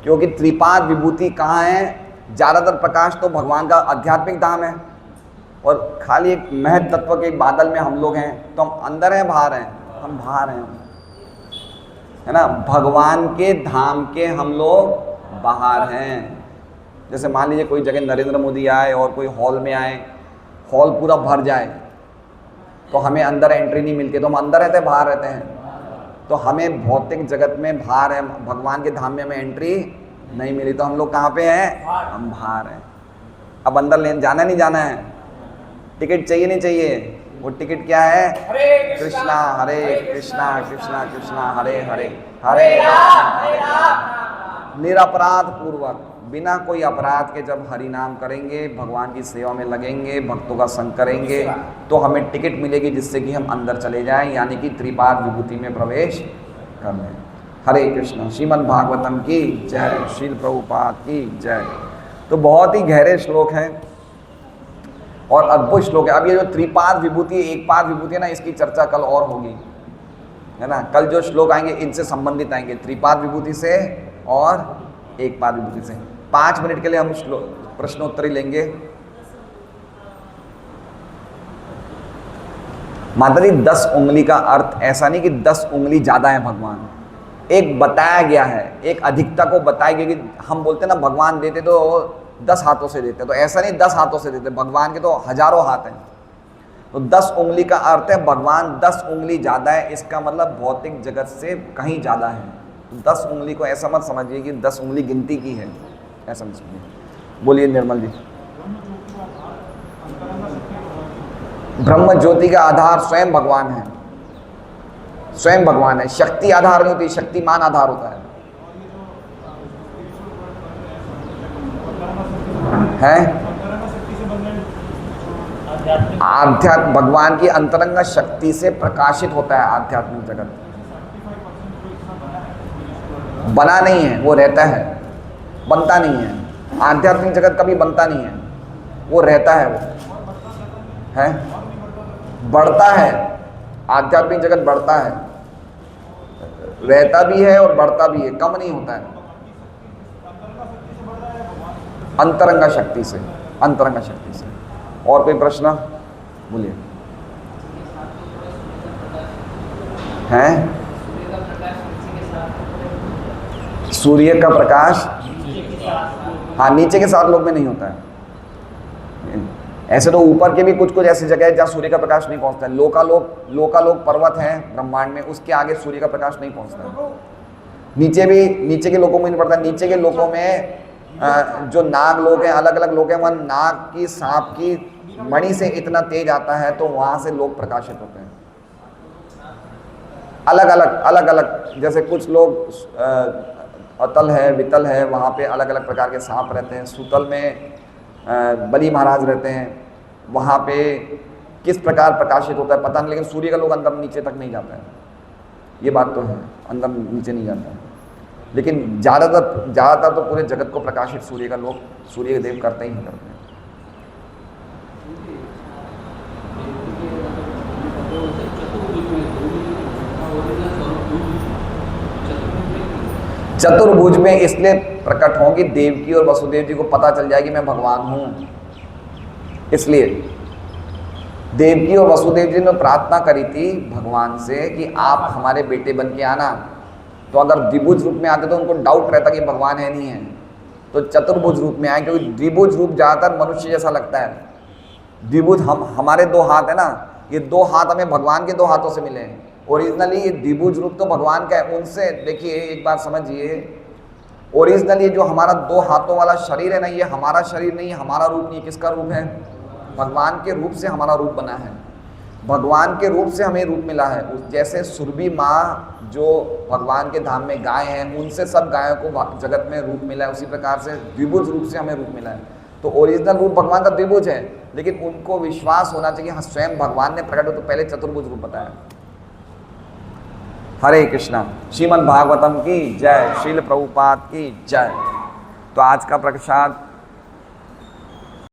क्योंकि त्रिपाद विभूति कहाँ है? ज़्यादातर प्रकाश तो भगवान का आध्यात्मिक धाम है, और खाली एक महत तत्व के बादल में हम लोग हैं। तो हम अंदर हैं बाहर हैं? हम बाहर हैं, है ना। भगवान के धाम के हम लोग बाहर हैं। जैसे मान लीजिए कोई जगह नरेंद्र मोदी आए और कोई हॉल में आए, हॉल पूरा भर जाए, तो हमें अंदर एंट्री नहीं मिलती, तो हम अंदर रहते हैं बाहर रहते हैं? तो हमें भौतिक जगत में बाहर है, भगवान के धाम में हमें एंट्री नहीं मिली, तो हम लोग कहाँ पे हैं? हम बाहर हैं। अब अंदर लेने जाना नहीं जाना है? टिकट चाहिए नहीं चाहिए? वो टिकट क्या है? कृष्णा हरे कृष्णा कृष्णा कृष्णा हरे हरे हरे निरपराध पूर्वक, बिना कोई अपराध के जब हरि नाम करेंगे, भगवान की सेवा में लगेंगे, भक्तों का संग करेंगे, तो हमें टिकट मिलेगी जिससे कि हम अंदर चले जाएं, यानी कि त्रिपाद विभूति में प्रवेश कर लें। हरे कृष्ण। श्रीमद् भागवतम की जय, श्रील प्रभुपाद की जय। तो बहुत ही गहरे श्लोक हैं और अद्भुत श्लोक है। अब ये जो त्रिपाद विभूति, एक पाद विभूति है ना, इसकी चर्चा कल और होगी, है ना। कल जो श्लोक आएंगे इनसे संबंधित आएंगे, त्रिपाद विभूति से और एक पाद विभूति से। 5 मिनट के लिए हम प्रश्नोत्तरी लेंगे। माता जी 10 उंगली का अर्थ ऐसा नहीं कि 10 उंगली ज़्यादा है भगवान, एक बताया गया है, एक अधिकता को बताया गया कि हम बोलते ना भगवान देते तो 10 हाथों से देते, तो ऐसा नहीं 10 हाथों से देते, भगवान के तो हजारों हाथ हैं। तो 10 उंगली का अर्थ है भगवान 10 उंगली ज़्यादा है, इसका मतलब भौतिक जगत से कहीं ज़्यादा है। 10 उंगली को ऐसा मत समझिए कि 10 उंगली गिनती की है, ऐसा मत समझिए। बोलिए निर्मल जी। ब्रह्म ज्योति का आधार स्वयं भगवान है, स्वयं भगवान है। शक्ति आधार नहीं होती, शक्तिमान आधार होता है। आध्यात्म भगवान की अंतरंग शक्ति से प्रकाशित होता है आध्यात्मिक जगत। बना नहीं है, वो रहता है, बनता नहीं है। आध्यात्मिक जगत कभी बनता नहीं है, वो रहता है, वो है, बढ़ता है। आध्यात्मिक जगत बढ़ता है, रहता भी है और बढ़ता भी है, कम नहीं होता है। अंतरंगा शक्ति से, अंतरंगा शक्ति से। और कोई प्रश्न? बोलिए। हैं? सूर्य का प्रकाश, हाँ, नीचे के 7 लोक में नहीं होता है। ऐसे तो ऊपर के भी कुछ कुछ ऐसी जगह है जहाँ सूर्य का प्रकाश नहीं पहुँचता है। लोकालोक पर्वत है ब्रह्मांड में, उसके आगे सूर्य का प्रकाश नहीं पहुँचता है। नीचे भी, नीचे के लोकों में नहीं पड़ता। नीचे के लोकों में जो नाग लोग हैं, अलग अलग लोग हैं, वहाँ नाग की, सांप की मणि से इतना तेज आता है तो वहाँ से लोग प्रकाशित होते हैं। अलग अलग जैसे कुछ लोग अतल है, वितल है, वहाँ पे अलग अलग प्रकार के सांप रहते हैं। सुतल में बलि महाराज रहते हैं, वहाँ पे किस प्रकार प्रकाशित होता है पता नहीं, लेकिन सूर्य का लोग अंदर नीचे तक नहीं जाता है, ये बात तो है, अंदर नीचे नहीं जाता है। लेकिन ज़्यादातर तो पूरे जगत को प्रकाशित सूर्य का लोग, सूर्य देव करते ही करते हैं। चतुर्भुज में इसलिए प्रकट होंगी देवकी और वसुदेव जी को पता चल जाएगी मैं भगवान हूं। इसलिए देवकी और वसुदेव जी ने प्रार्थना करी थी भगवान से कि आप हमारे बेटे बन के आना। तो अगर द्विभुज रूप में आते तो उनको डाउट रहता कि भगवान है नहीं है, तो चतुर्भुज रूप में आए, क्योंकि द्विभुज रूप ज़्यादातर मनुष्य जैसा लगता है। द्विभुज हमारे दो हाथ है ना, ये दो हाथ हमें भगवान के दो हाथों से मिले हैं। ओरिजिनली ये द्विभुज रूप तो भगवान का है। उनसे देखिए एक बात समझिए, ओरिजिनली जो हमारा दो हाथों वाला शरीर है ना, ये हमारा शरीर नहीं है, हमारा रूप नहीं है। किसका रूप है? भगवान के रूप से हमारा रूप बना है, भगवान के रूप से हमें रूप मिला है। जैसे सुरभि माँ जो भगवान के धाम में गाय हैं, उनसे सब गायों को जगत में रूप मिला है, उसी प्रकार से द्विभुज रूप से हमें रूप मिला है। तो ओरिजिनल रूप भगवान का द्विभुज है, लेकिन उनको विश्वास होना चाहिए हाँ स्वयं भगवान ने प्रकट हो तो पहले चतुर्भुज रूप बताया। हरे कृष्णा। श्रीमद् भागवतम की जय, श्रील प्रभुपाद की जय। तो आज का प्रसाद